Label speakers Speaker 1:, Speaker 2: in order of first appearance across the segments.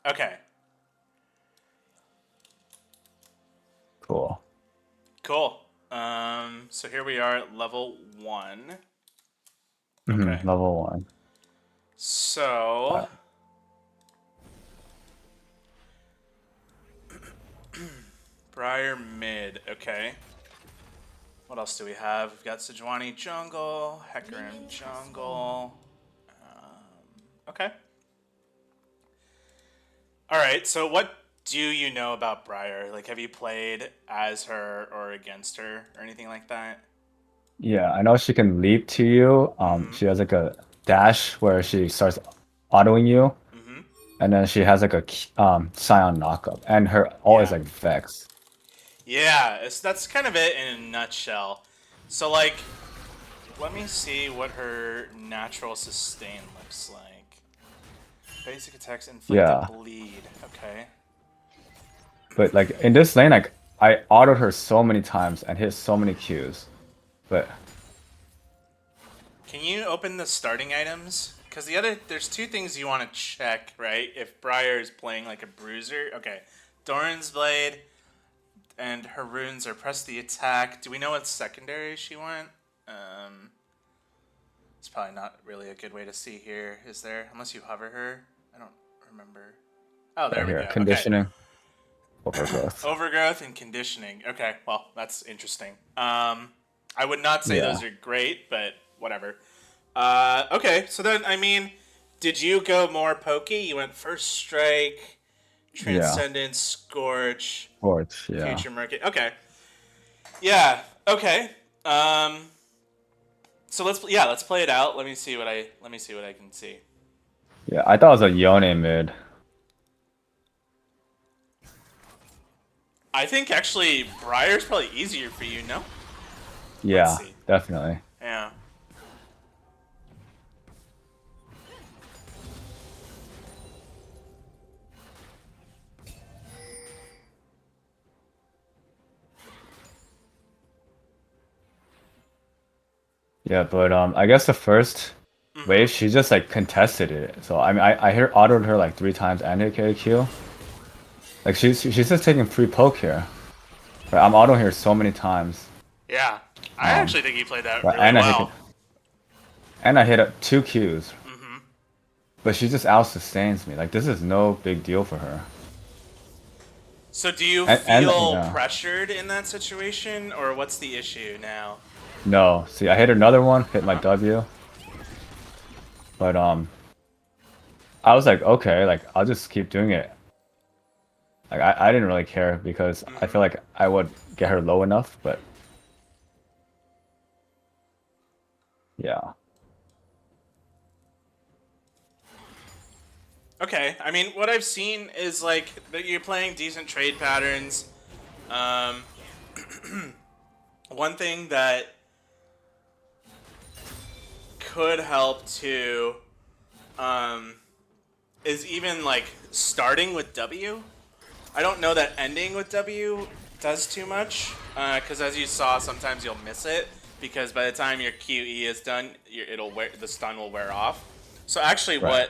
Speaker 1: Okay.
Speaker 2: Cool.
Speaker 1: Cool. So here we are at level 1.
Speaker 2: Hmm.
Speaker 1: Okay.
Speaker 2: Level 1.
Speaker 1: So, Briar mid. Okay. What else do we have? We've got Sejuani jungle, Hecarim jungle. Okay. All right. So what do you know about Briar? Like, have you played as her or against her or anything like that?
Speaker 2: Yeah, I know she can leap to you.
Speaker 1: Mm-hmm.
Speaker 2: She has like a dash where she starts autoing you,
Speaker 1: Mm-hmm.
Speaker 2: and then she has like a Scion knockup, and her ult is
Speaker 1: Yeah.
Speaker 2: like Vex.
Speaker 1: Yeah. That's kind of it in a nutshell. So like, let me see what her natural sustain looks like. Basic attacks inflict a
Speaker 2: Yeah,
Speaker 1: bleed. Okay.
Speaker 2: but like in this lane, like I autoed her so many times and hit so many Qs, but
Speaker 1: Can you open the starting items? Because there's two things you want to check, right? If Briar is playing like a bruiser. Okay. Doran's Blade and her runes are press the attack. Do we know what secondary she went? Um, it's probably not really a good way to see here, is there? Unless you hover her. I don't remember. Oh, there
Speaker 2: right
Speaker 1: we
Speaker 2: here,
Speaker 1: go. Okay.
Speaker 2: conditioning, overgrowth.
Speaker 1: Overgrowth and conditioning. Okay, well, that's interesting. I would not say
Speaker 2: Yeah,
Speaker 1: those are great, but whatever. Okay, so then, I mean, did you go more pokey? You went First Strike,
Speaker 2: yeah,
Speaker 1: Transcendence, Scorch,
Speaker 2: Torch, yeah,
Speaker 1: Future Market. Okay. Yeah, okay. Um, so let's play it out. Let me see what I can see.
Speaker 2: yeah. I thought it was a Yone mid.
Speaker 1: I think actually Briar's probably easier for you, no? Let's
Speaker 2: Yeah,
Speaker 1: see.
Speaker 2: definitely.
Speaker 1: Yeah.
Speaker 2: Yeah, but I guess the first
Speaker 1: Mm-hmm.
Speaker 2: wave she just like contested it. So I mean, I hit autoed her like 3 times and hit KQ. Like she's just taking free poke here. Right, I'm autoing her so many times.
Speaker 1: Yeah. I
Speaker 2: Um,
Speaker 1: actually think you played that
Speaker 2: but
Speaker 1: really well.
Speaker 2: and I hit 2 Qs.
Speaker 1: Mm-hmm.
Speaker 2: But she just out sustains me. Like this is no big deal for her.
Speaker 1: So do you
Speaker 2: And
Speaker 1: feel
Speaker 2: yeah,
Speaker 1: pressured in that situation, or what's the issue now?
Speaker 2: no. See, I hit another one, hit my
Speaker 1: Uh-huh.
Speaker 2: W. But I was like, okay, like I'll just keep doing it. Like I didn't really care because I
Speaker 1: Mm-hmm.
Speaker 2: feel like I would get her low enough. But yeah,
Speaker 1: Okay. I mean, what I've seen is like that you're playing decent trade patterns. Um, one thing that could help too um, is even like starting with W. I don't know that ending with W does too much because as you saw, sometimes you'll miss it because by the time your QE is done, the stun will wear off. So actually,
Speaker 2: right.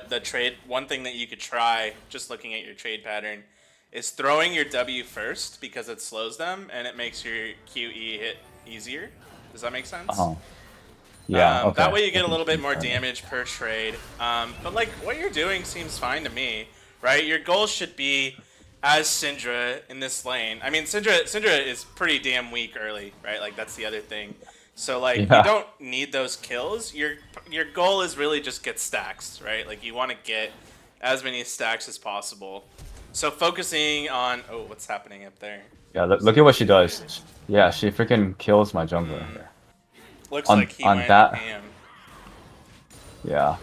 Speaker 1: one thing that you could try, just looking at your trade pattern, is throwing your W first because it slows them and it makes your QE hit easier. Does that make sense?
Speaker 2: Oh, yeah.
Speaker 1: That
Speaker 2: Okay.
Speaker 1: way you
Speaker 2: I
Speaker 1: get a
Speaker 2: can
Speaker 1: little bit more
Speaker 2: try that.
Speaker 1: damage per trade. But like what you're doing seems fine to me, right? Your goal should be as Syndra in this lane. I mean, Syndra is pretty damn weak early, right? Like that's the other thing. So like you
Speaker 2: Yeah.
Speaker 1: don't need those kills. Your goal is really just get stacks, right? Like you want to get as many stacks as possible. So focusing on what's happening up there?
Speaker 2: Yeah.
Speaker 1: You
Speaker 2: Look
Speaker 1: see
Speaker 2: at
Speaker 1: that?
Speaker 2: what she does. Yeah, she freaking kills my jungler
Speaker 1: Hmm.
Speaker 2: here.
Speaker 1: Looks
Speaker 2: On
Speaker 1: like he
Speaker 2: on
Speaker 1: went
Speaker 2: that.
Speaker 1: ham.
Speaker 2: Yeah.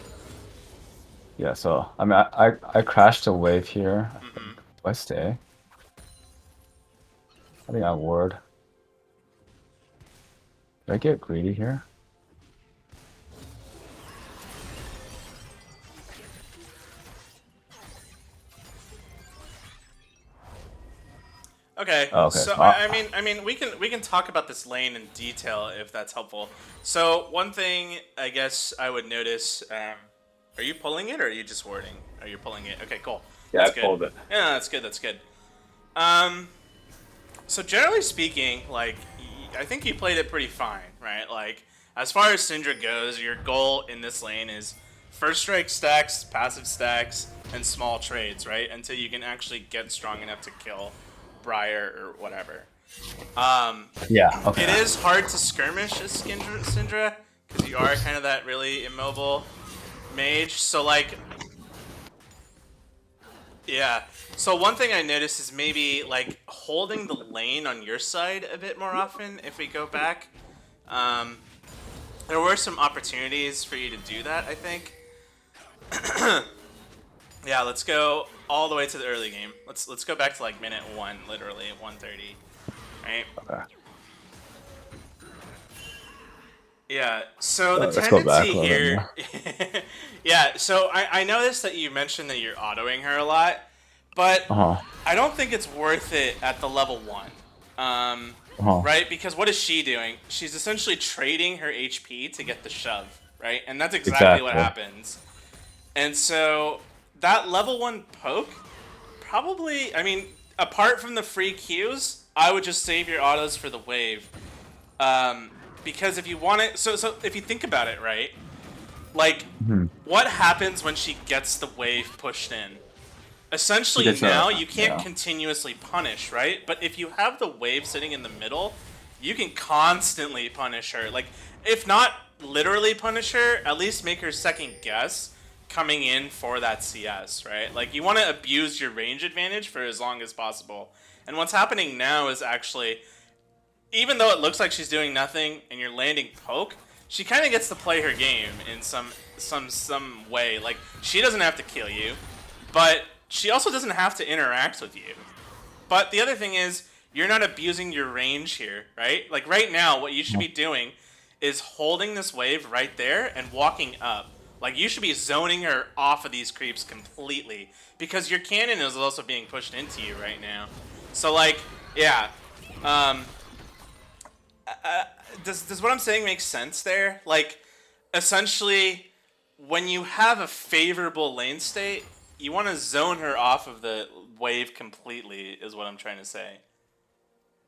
Speaker 2: Yeah. So I mean, I crashed a wave here. I
Speaker 1: Hmm.
Speaker 2: think. Do I stay? I think I would. Did I get greedy here?
Speaker 1: Okay,
Speaker 2: Oh, okay.
Speaker 1: so
Speaker 2: So
Speaker 1: I mean, we can talk about this lane in detail if that's helpful. So one thing I guess I would notice, are you pulling it or are you just warding? Are you pulling it? Okay, cool.
Speaker 2: Yeah,
Speaker 1: That's
Speaker 2: I
Speaker 1: good.
Speaker 2: pulled it.
Speaker 1: Yeah, that's good. That's good. Um, so generally speaking, like I think you played it pretty fine, right? Like as far as Syndra goes, your goal in this lane is first strike stacks, passive stacks, and small trades, right? Until you can actually get strong enough to kill Briar or whatever. Um,
Speaker 2: Yeah.
Speaker 1: it
Speaker 2: Okay.
Speaker 1: is hard to skirmish as Syndra because you are kind of that really immobile mage. So like, yeah. So one thing I noticed is maybe like holding the lane on your side a bit more often. If we go back, um, there were some opportunities for you to do that. I think. Yeah. Let's go all the way to the early game. Let's go back to like minute one, literally 1:30. Right.
Speaker 2: Okay.
Speaker 1: Yeah, so the
Speaker 2: Let's go back
Speaker 1: tendency
Speaker 2: a little bit
Speaker 1: here.
Speaker 2: more.
Speaker 1: Yeah, so I noticed that you mentioned that you're autoing her a lot, but
Speaker 2: Uh huh.
Speaker 1: I don't think it's worth it at the level 1.
Speaker 2: Uh huh.
Speaker 1: Right? Because what is she doing? She's essentially trading her HP to get the shove, right? And that's exactly what
Speaker 2: Exactly.
Speaker 1: happens. And so that level 1 poke, probably, I mean, apart from the free Qs, I would just save your autos for the wave. Um, because if you want it, so if you think about it, right? Like,
Speaker 2: Hmm.
Speaker 1: what happens when she gets the wave pushed in?
Speaker 2: She
Speaker 1: Essentially,
Speaker 2: gets
Speaker 1: now
Speaker 2: a
Speaker 1: you can't
Speaker 2: yeah.
Speaker 1: continuously punish, right? But if you have the wave sitting in the middle, you can constantly punish her. Like, if not literally punish her, at least make her second guess coming in for that CS, right? Like, you want to abuse your range advantage for as long as possible. And what's happening now is actually, even though it looks like she's doing nothing and you're landing poke, she kind of gets to play her game in some way. Like she doesn't have to kill you, but she also doesn't have to interact with you. But the other thing is you're not abusing your range here, right? Like right now, what you should be doing is holding this wave right there and walking up. Like you should be zoning her off of these creeps completely because your cannon is also being pushed into you right now. So like, yeah, um, does what I'm saying make sense there? Like, essentially, when you have a favorable lane state, you want to zone her off of the wave completely. Is what I'm trying to say.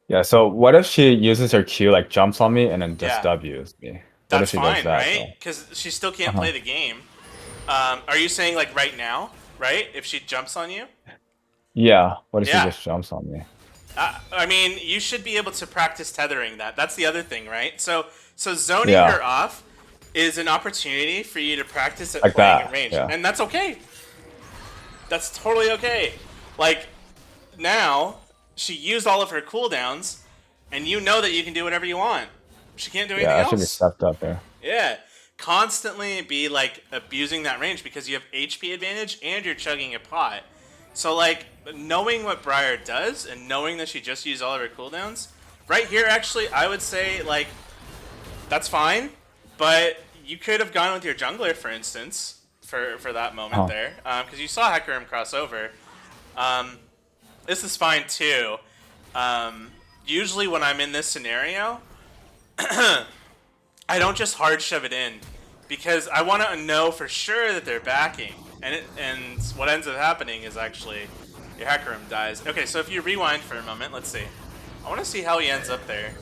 Speaker 2: Yeah. So what if she uses her Q, like jumps on me and then just
Speaker 1: Yeah,
Speaker 2: W's me? What if
Speaker 1: that's
Speaker 2: she does
Speaker 1: fine,
Speaker 2: that
Speaker 1: right?
Speaker 2: though?
Speaker 1: Because she still can't
Speaker 2: Uh-huh.
Speaker 1: play the game. Are you saying like right now, right? If she jumps on you,
Speaker 2: Yeah. What if she
Speaker 1: yeah.
Speaker 2: just jumps on me?
Speaker 1: I mean, you should be able to practice tethering that. That's the other thing, right? So zoning
Speaker 2: Yeah.
Speaker 1: her off is an opportunity for you to practice at
Speaker 2: Like
Speaker 1: playing at
Speaker 2: that.
Speaker 1: range,
Speaker 2: Yeah.
Speaker 1: and that's okay. That's totally okay. Like now, she used all of her cooldowns, and you know that you can do whatever you want. She can't do
Speaker 2: Yeah.
Speaker 1: anything
Speaker 2: I should be
Speaker 1: else.
Speaker 2: stepped up there.
Speaker 1: Yeah, constantly be like abusing that range because you have HP advantage and you're chugging a pot. So like knowing what Briar does and knowing that she just used all of her cooldowns, right here actually I would say like that's fine, but you could have gone with your jungler for instance for that moment
Speaker 2: Huh.
Speaker 1: there because you saw Hecarim cross over. Um, this is fine too. Usually when I'm in this scenario, I don't just hard shove it in because I want to know for sure that they're backing. And what ends up happening is actually your Hecarim dies. Okay, so if you rewind for a moment, let's see. I want to see how he ends up there.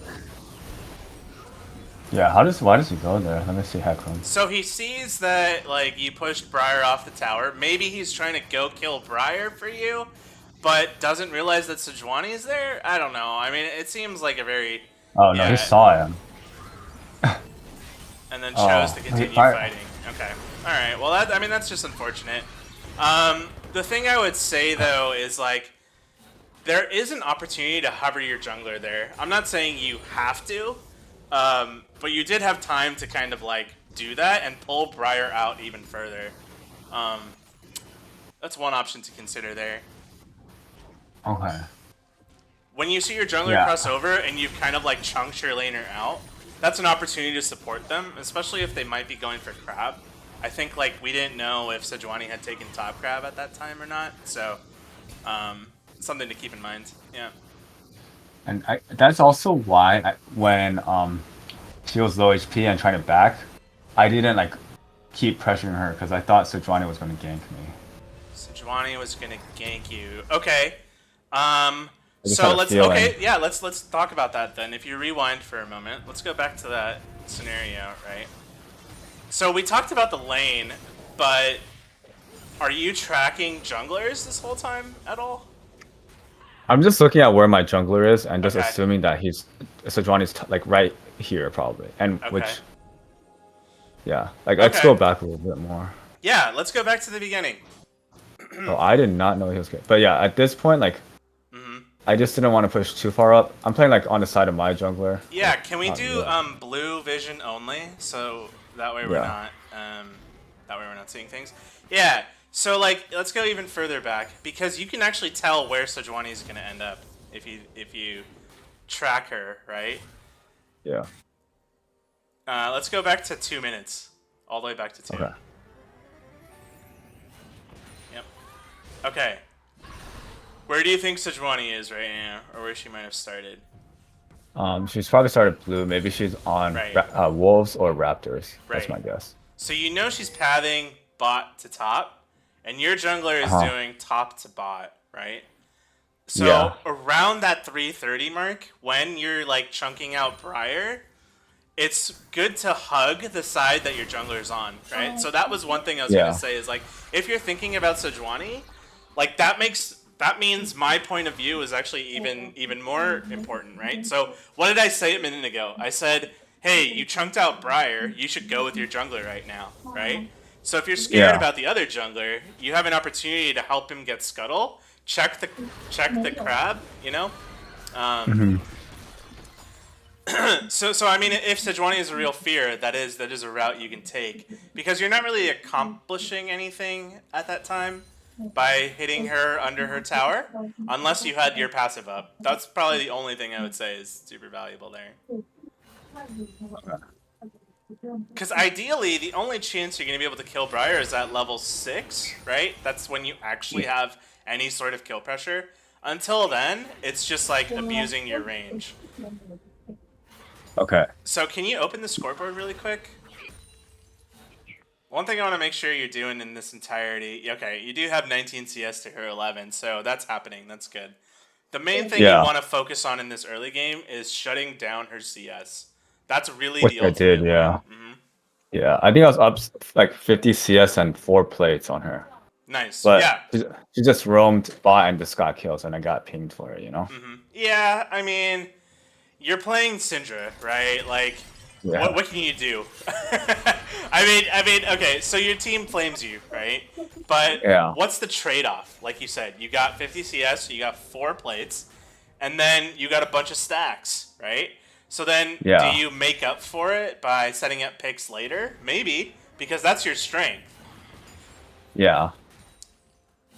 Speaker 2: Yeah. Why does he go there? Let me see Heckram.
Speaker 1: So he sees that like you pushed Briar off the tower. Maybe he's trying to go kill Briar for you, but doesn't realize that Sejuani is there. I don't know. I mean, it seems like a very
Speaker 2: Oh no, he
Speaker 1: yeah,
Speaker 2: saw him.
Speaker 1: and then chose
Speaker 2: Oh,
Speaker 1: to
Speaker 2: he
Speaker 1: continue
Speaker 2: probably,
Speaker 1: fighting. Okay. All right. Well, I mean that's just unfortunate. The thing I would say though is like there is an opportunity to hover your jungler there. I'm not saying you have to, but you did have time to kind of like do that and pull Briar out even further. Um, that's one option to consider there.
Speaker 2: okay.
Speaker 1: When you see your jungler
Speaker 2: Yeah.
Speaker 1: cross over and you've kind of like chunked your laner out, that's an opportunity to support them, especially if they might be going for crab. I think like we didn't know if Sejuani had taken top crab at that time or not, so something to keep in mind. Yeah.
Speaker 2: And that's also why when she was low HP and trying to back, I didn't like keep pressuring her because I thought Sejuani was going to gank me.
Speaker 1: Sejuani was gonna gank you. Okay. Um.
Speaker 2: I just had
Speaker 1: So
Speaker 2: a
Speaker 1: let's.
Speaker 2: feeling.
Speaker 1: Okay. Yeah. Let's talk about that then. If you rewind for a moment, let's go back to that scenario, right? So we talked about the lane, but are you tracking junglers this whole time at all?
Speaker 2: I'm just looking at where my jungler is and just
Speaker 1: Okay.
Speaker 2: assuming that he's Sejuani's like right here probably, and
Speaker 1: Okay.
Speaker 2: which yeah, like let's
Speaker 1: Okay.
Speaker 2: go back a little bit more.
Speaker 1: Yeah. Let's go back to the beginning.
Speaker 2: Oh, I did not know he was good, but yeah, at this point, like
Speaker 1: Hmm.
Speaker 2: I just didn't want to push too far up. I'm playing like on the side of my jungler,
Speaker 1: Yeah.
Speaker 2: like
Speaker 1: Can we
Speaker 2: not
Speaker 1: do
Speaker 2: really.
Speaker 1: blue vision only? So that way we're
Speaker 2: Yeah.
Speaker 1: not seeing things. Yeah. So like let's go even further back because you can actually tell where Sejuani is gonna end up if you track her, right?
Speaker 2: Yeah.
Speaker 1: Let's go back to 2 minutes, all the way back to two.
Speaker 2: Okay.
Speaker 1: Yep. Okay. Where do you think Sejuani is right now, or where she might have started?
Speaker 2: She's probably started blue. Maybe she's on
Speaker 1: Right.
Speaker 2: wolves or raptors. That's
Speaker 1: Right.
Speaker 2: my guess.
Speaker 1: So you know she's pathing bot to top, and your jungler is
Speaker 2: Uh-huh.
Speaker 1: doing top to bot, right?
Speaker 2: Yeah.
Speaker 1: So around that 330 mark, when you're like chunking out Briar, it's good to hug the side that your jungler is on, right? So that was one thing I was gonna
Speaker 2: Yeah.
Speaker 1: say is like if you're thinking about Sejuani, like that means my point of view is actually even more important, right? So what did I say a minute ago? I said, hey, you chunked out Briar, you should go with your jungler right now, right? So if you're scared
Speaker 2: Yeah.
Speaker 1: about the other jungler, you have an opportunity to help him get scuttle. Check the crab, you know.
Speaker 2: Hmm.
Speaker 1: So I mean, if Sejuani is a real fear, that is a route you can take because you're not really accomplishing anything at that time by hitting her under her tower, unless you had your passive up. That's probably the only thing I would say is super valuable there. Because ideally, the only chance you're going to be able to kill Briar is at level 6, right? That's when you actually have any sort of kill pressure. Until then, it's just like abusing your range.
Speaker 2: Okay.
Speaker 1: So can you open the scoreboard really quick? One thing I want to make sure you're doing in this entirety, okay, you do have 19 CS to her 11, so that's happening. That's good. The main thing you
Speaker 2: Yeah.
Speaker 1: want to focus on in this early game is shutting down her CS. That's really
Speaker 2: Which
Speaker 1: the
Speaker 2: I did.
Speaker 1: ultimate
Speaker 2: Yeah.
Speaker 1: win. Hmm.
Speaker 2: Yeah. I think I was up like 50 CS and 4 plates on her,
Speaker 1: Nice.
Speaker 2: but
Speaker 1: Yeah.
Speaker 2: she just roamed by and just got kills, and I got pinged for it. You know.
Speaker 1: Hmm. Yeah, I mean, you're playing Syndra, right? Like,
Speaker 2: Yeah.
Speaker 1: what can you do? I mean, okay. So your team flames you, right? But
Speaker 2: Yeah.
Speaker 1: what's the trade-off? Like you said, you got 50 CS, you got 4 plates, and then you got a bunch of stacks, right? So then, do
Speaker 2: Yeah.
Speaker 1: you make up for it by setting up picks later? Maybe because that's your strength.
Speaker 2: Yeah.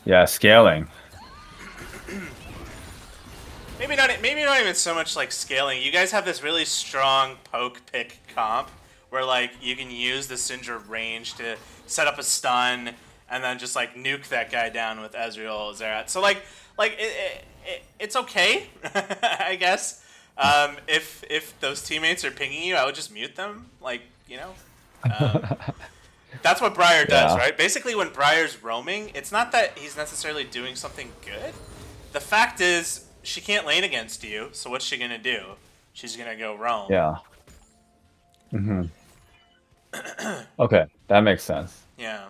Speaker 2: Yeah. Scaling.
Speaker 1: Maybe not. Maybe not even so much like scaling. You guys have this really strong poke pick comp where like you can use the Syndra range to set up a stun and then just like nuke that guy down with Ezreal or Zerat. So it's okay, I guess. If those teammates are pinging you, I would just mute them. Like you know. Um, that's what Briar does,
Speaker 2: Yeah.
Speaker 1: right? Basically, when Briar's roaming, it's not that he's necessarily doing something good. The fact is, she can't lane against you, so what's she gonna do? She's gonna go roam.
Speaker 2: Yeah. Hmm. Okay, that makes sense.
Speaker 1: Yeah.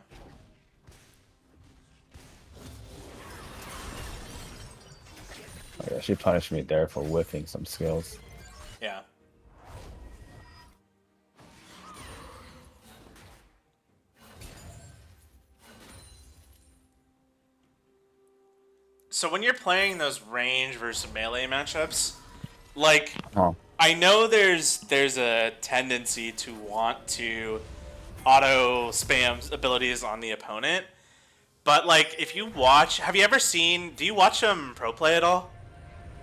Speaker 2: Oh, yeah, she punished me there for whiffing some skills.
Speaker 1: Yeah. So when you're playing those range versus melee matchups, like
Speaker 2: Oh.
Speaker 1: I know there's a tendency to want to auto spam abilities on the opponent, but like if you watch, have you ever seen? Do you watch them pro play at all?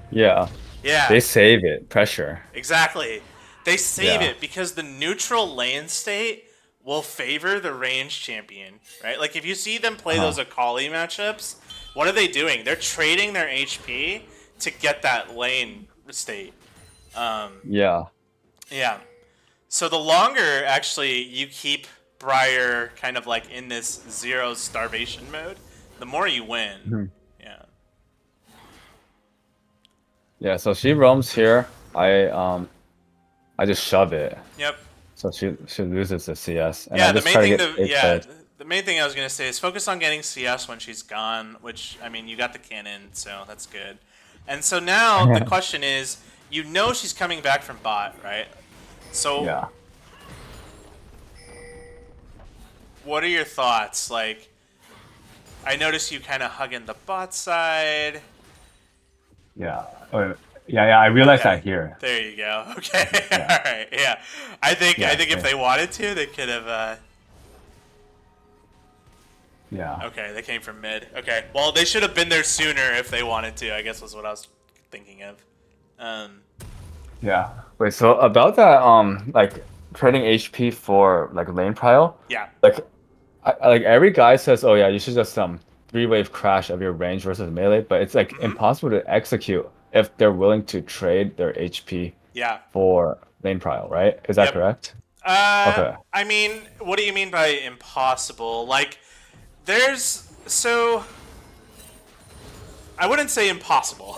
Speaker 2: Yeah.
Speaker 1: Yeah,
Speaker 2: They save it. Pressure.
Speaker 1: exactly. They save
Speaker 2: Yeah.
Speaker 1: it because the neutral lane state will favor the range champion, right? Like if you see them play
Speaker 2: Uh-huh.
Speaker 1: those Akali matchups, what are they doing? They're trading their HP to get that lane state.
Speaker 2: Yeah.
Speaker 1: Yeah. So the longer actually you keep Briar kind of like in this zero starvation mode, the more you win.
Speaker 2: Mhm.
Speaker 1: Yeah.
Speaker 2: Yeah, so she roams here. I just shove it.
Speaker 1: Yep.
Speaker 2: So she loses the CS, and I
Speaker 1: Yeah,
Speaker 2: just try to get safe plays.
Speaker 1: the main thing I was gonna say is focus on getting CS when she's gone. Which I mean, you got the cannon, so that's good. And so now the question is, you know she's coming back from bot, right? So
Speaker 2: Yeah,
Speaker 1: what are your thoughts? Like, I noticed you kind of hugging the bot side.
Speaker 2: yeah, oh, yeah. I realized
Speaker 1: Okay,
Speaker 2: that here.
Speaker 1: there you go. Okay, all
Speaker 2: Yeah,
Speaker 1: right, yeah. I think if
Speaker 2: yeah,
Speaker 1: they wanted to, they could have.
Speaker 2: yeah,
Speaker 1: Okay, they came from mid. Okay, well they should have been there sooner if they wanted to. I guess was what I was thinking of. Um,
Speaker 2: yeah. Wait, so about that, like trading HP for like lane prio,
Speaker 1: yeah.
Speaker 2: like like every guy says, oh yeah, you should just three-wave crash of your range versus melee, but it's like
Speaker 1: Mm-hmm.
Speaker 2: impossible to execute if they're willing to trade their HP
Speaker 1: Yeah.
Speaker 2: for lane prio, right? Is that
Speaker 1: Yep.
Speaker 2: correct? Okay.
Speaker 1: I mean, what do you mean by impossible? Like, there's so I wouldn't say impossible.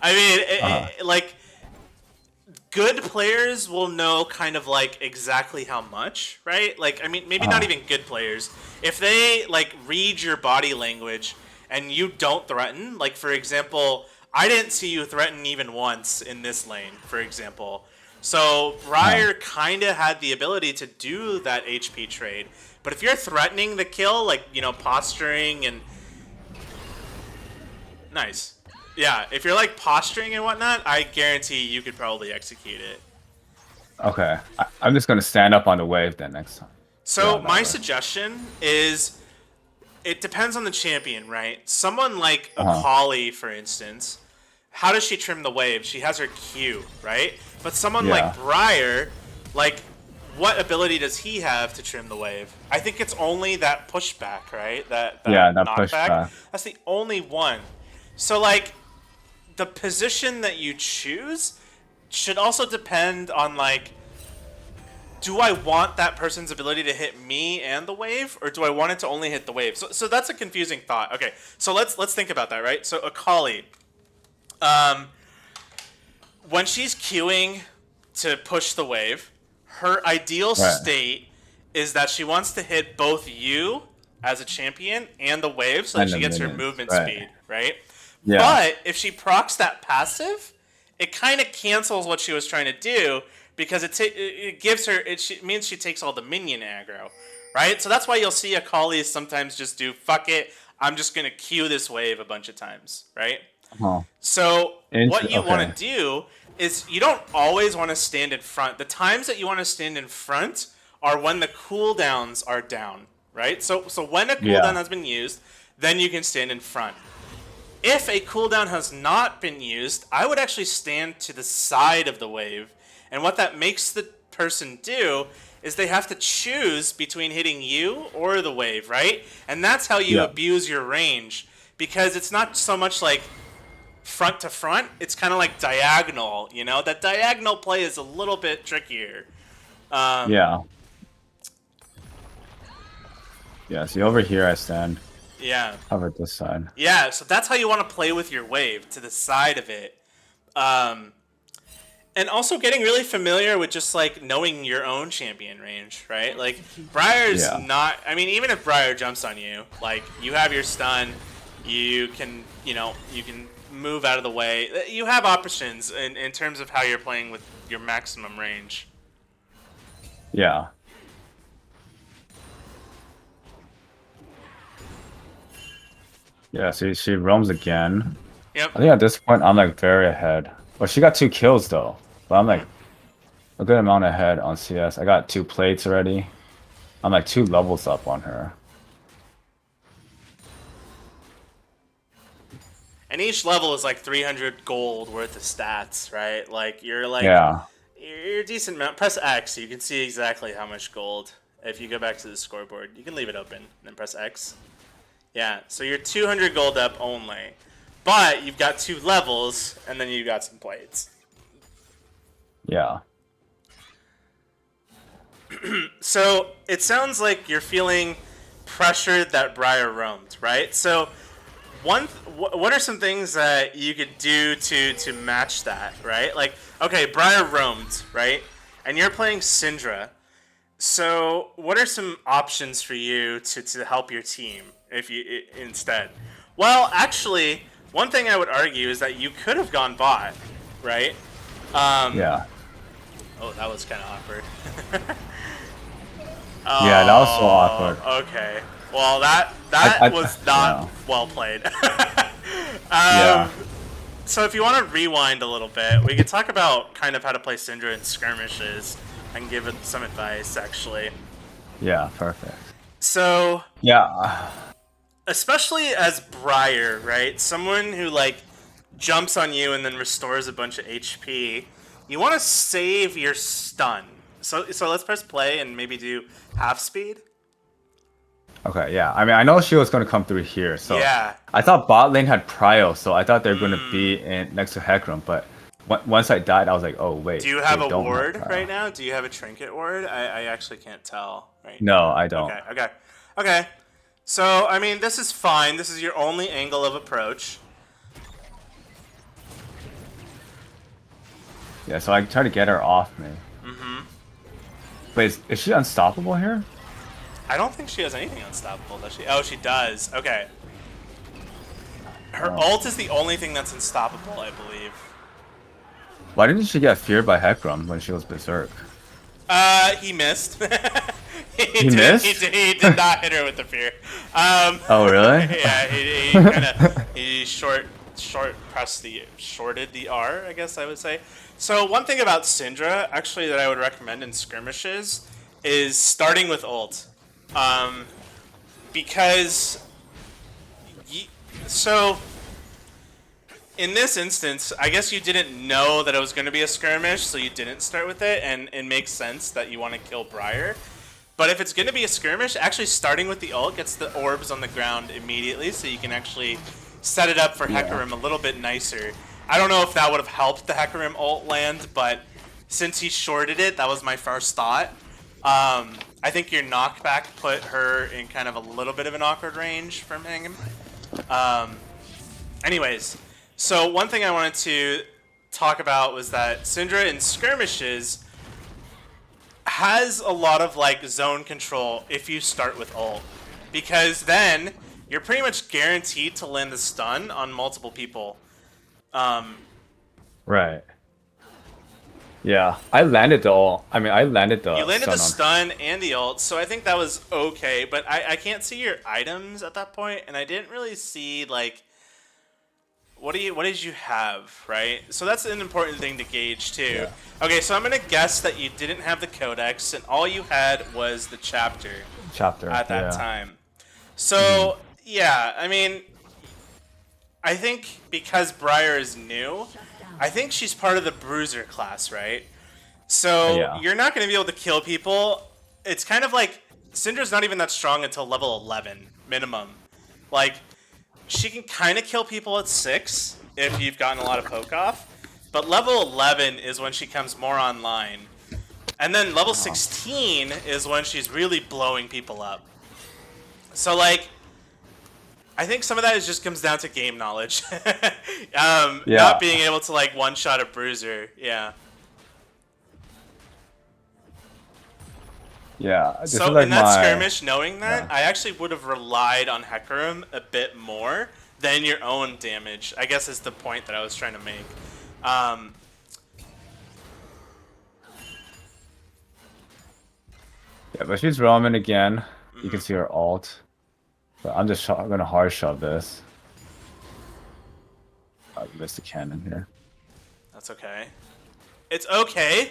Speaker 1: I mean,
Speaker 2: Uh-huh.
Speaker 1: like good players will know kind of like exactly how much, right? Like, I mean, maybe not
Speaker 2: Uh-huh.
Speaker 1: even good players. If they like read your body language and you don't threaten, like for example, I didn't see you threaten even once in this lane, for example. So
Speaker 2: Uh-huh.
Speaker 1: Briar kind of had the ability to do that HP trade. But if you're threatening the kill, like, you know, posturing and nice. Yeah, if you're like posturing and whatnot, I guarantee you could probably execute it.
Speaker 2: Okay. I'm just gonna stand up on the wave then next time. Yeah,
Speaker 1: So
Speaker 2: that
Speaker 1: my
Speaker 2: way.
Speaker 1: suggestion is it depends on the champion, right? Someone like
Speaker 2: Uh-huh.
Speaker 1: Akali, for instance, how does she trim the wave? She has her Q, right? But someone like
Speaker 2: Yeah.
Speaker 1: Briar, like, what ability does he have to trim the wave? I think it's only that pushback, right?
Speaker 2: Yeah,
Speaker 1: That
Speaker 2: that
Speaker 1: knockback.
Speaker 2: pushback.
Speaker 1: That's the only one. So like the position that you choose should also depend on like, do I want that person's ability to hit me and the wave, or do I want it to only hit the wave? So that's a confusing thought. Okay, so let's think about that, right? So Akali, um, when she's queuing to push the wave, her ideal
Speaker 2: Right.
Speaker 1: state is that she wants to hit both you as a champion and the wave so that
Speaker 2: And
Speaker 1: she
Speaker 2: the
Speaker 1: gets her
Speaker 2: minions.
Speaker 1: movement
Speaker 2: Right.
Speaker 1: speed, right?
Speaker 2: Yeah.
Speaker 1: But if she procs that passive, it kind of cancels what she was trying to do because it gives her it means she takes all the minion aggro, right? So that's why you'll see Akali sometimes just do fuck it. I'm just gonna Q this wave a bunch of times, right?
Speaker 2: Huh.
Speaker 1: So what you want
Speaker 2: Okay.
Speaker 1: to do is you don't always want to stand in front. The times that you want to stand in front are when the cooldowns are down, right? So when a cooldown
Speaker 2: Yeah.
Speaker 1: has been used, then you can stand in front. If a cooldown has not been used, I would actually stand to the side of the wave. And what that makes the person do is they have to choose between hitting you or the wave, right? And that's how you
Speaker 2: Yeah.
Speaker 1: abuse your range. Because it's not so much like front to front, it's kind of like diagonal, you know? That diagonal play is a little bit trickier.
Speaker 2: Yeah. Yeah. See over here I stand.
Speaker 1: Yeah.
Speaker 2: Cover this side.
Speaker 1: Yeah, so that's how you want to play with your wave, to the side of it. Um, and also getting really familiar with just like knowing your own champion range, right? Like Briar's
Speaker 2: Yeah.
Speaker 1: not. I mean, even if Briar jumps on you, like you have your stun, you can you can move out of the way. You have options in terms of how you're playing with your maximum range.
Speaker 2: Yeah. Yeah, see, she roams again.
Speaker 1: Yep.
Speaker 2: I think at this point I'm like very ahead. Well, she got 2 kills though, but I'm like a good amount ahead on CS. I got 2 plates already. I'm like 2 levels up on her.
Speaker 1: And each level is like 300 gold worth of stats, right? Like
Speaker 2: Yeah,
Speaker 1: you're a decent amount. Press X, you can see exactly how much gold. If you go back to the scoreboard, you can leave it open and then press X. Yeah, so you're 200 gold up only, but you've got 2 levels, and then you've got some plates.
Speaker 2: yeah,
Speaker 1: So it sounds like you're feeling pressured that Briar roamed, right? So what are some things that you could do to match that, right? Like, okay, Briar roamed, right? And you're playing Syndra. So, what are some options for you to help your team if you instead? Well, actually, one thing I would argue is that you could have gone bot, right?
Speaker 2: Yeah.
Speaker 1: Oh, that was kind of awkward.
Speaker 2: Yeah, that was so awkward.
Speaker 1: Okay. Well, that was not
Speaker 2: yeah.
Speaker 1: well played.
Speaker 2: Yeah.
Speaker 1: So if you want to rewind a little bit, we could talk about kind of how to play Syndra in skirmishes and give it some advice, actually.
Speaker 2: Yeah, perfect.
Speaker 1: So,
Speaker 2: Yeah.
Speaker 1: especially as Briar, right? Someone who, like, jumps on you and then restores a bunch of HP, you want to save your stun. So let's press play and maybe do half speed.
Speaker 2: Okay, yeah. I mean, I know she was going to come through here, so
Speaker 1: Yeah.
Speaker 2: I thought bot lane had prio, so I thought they were going to be in next to Hecarim, but once I died, I was like, oh, wait.
Speaker 1: Do you have
Speaker 2: they
Speaker 1: a
Speaker 2: don't have
Speaker 1: ward
Speaker 2: prio.
Speaker 1: right now? Do you have a trinket ward? I actually can't tell right
Speaker 2: No,
Speaker 1: now.
Speaker 2: I don't.
Speaker 1: Okay. So, I mean, this is fine. This is your only angle of approach.
Speaker 2: Yeah, so I tried to get her off me. Mm-hmm. Wait, is she unstoppable here?
Speaker 1: I don't think she has anything unstoppable, does she? Oh, she does. Okay. Her ult is the only thing that's unstoppable, I believe.
Speaker 2: Why didn't she get feared by Hecarim when she was Berserk?
Speaker 1: He missed.
Speaker 2: He missed?
Speaker 1: He did not hit her with the fear.
Speaker 2: Oh, really?
Speaker 1: Yeah, he kind of shorted the R, I guess I would say. So one thing about Syndra, actually, that I would recommend in skirmishes is starting with ult, because so in this instance, I guess you didn't know that it was going to be a skirmish, so you didn't start with it, and it makes sense that you want to kill Briar. But if it's going to be a skirmish, actually starting with the ult gets the orbs on the ground immediately, so you can actually set it up for Hecarim a little bit nicer. I don't know if that would have helped the Hecarim ult land, but since he shorted it, that was my first thought. I think your knockback put her in kind of a little bit of an awkward range from him. Anyways, so one thing I wanted to talk about was that Syndra in skirmishes has a lot of like zone control if you start with ult, because then you're pretty much guaranteed to land the stun on multiple people.
Speaker 2: Right. Yeah, I landed the ult. I mean, I landed the.
Speaker 1: You landed
Speaker 2: stun
Speaker 1: the
Speaker 2: on-
Speaker 1: stun and the ult, so I think that was okay. But I can't see your items at that point, and I didn't really see like what did you have, right? So that's an important thing to gauge too.
Speaker 2: Yeah.
Speaker 1: Okay, so I'm gonna guess that you didn't have the codex, and all you had was the chapter at that time. So yeah, I mean, I think because Briar is new, I think she's part of the bruiser class, right? So you're not going to be able to kill people. It's kind of like Syndra's not even that strong until level 11 minimum. Like, she can kind of kill people at 6 if you've gotten a lot of poke off, but level 11 is when she comes more online. And then level 16 is when she's really blowing people up. So like, I think some of that just comes down to game knowledge. Not being able to like one-shot a bruiser. Yeah.
Speaker 2: Yeah.
Speaker 1: So in that skirmish, knowing that, I actually would have relied on Hecarim a bit more than your own damage, I guess is the point that I was trying to make.
Speaker 2: Yeah, but she's roaming again. You can see her ult. But I'm just gonna hard shove this. I missed the cannon here.
Speaker 1: That's okay. It's okay,